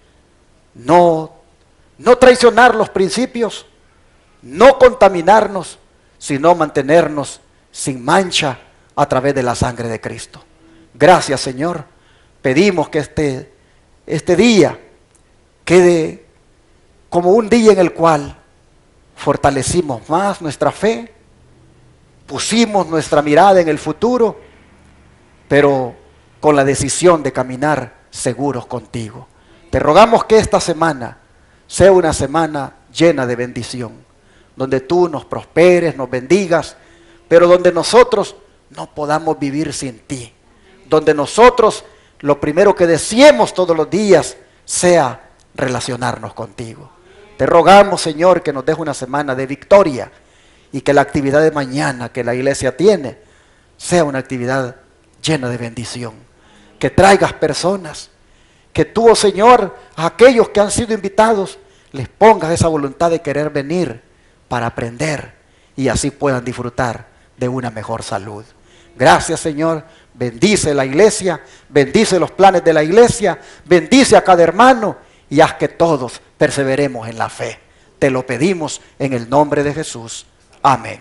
no traicionar los principios, no contaminarnos, sino mantenernos sin mancha a través de la sangre de Cristo. Gracias, Señor. Pedimos que este día quede como un día en el cual fortalecimos más nuestra fe, pusimos nuestra mirada en el futuro, pero con la decisión de caminar seguros contigo. Te rogamos que esta semana sea una semana llena de bendición, donde tú nos prosperes, nos bendigas, pero donde nosotros no podamos vivir sin ti, donde nosotros lo primero que deseemos todos los días sea relacionarnos contigo. Te rogamos, Señor, que nos deje una semana de victoria y que la actividad de mañana que la iglesia tiene sea una actividad llena de bendición. Que traigas personas, que tú, oh Señor, a aquellos que han sido invitados, les pongas esa voluntad de querer venir para aprender y así puedan disfrutar de una mejor salud. Gracias, Señor. Bendice la iglesia, bendice los planes de la iglesia, bendice a cada hermano y haz que todos perseveremos en la fe. Te lo pedimos en el nombre de Jesús. Amén.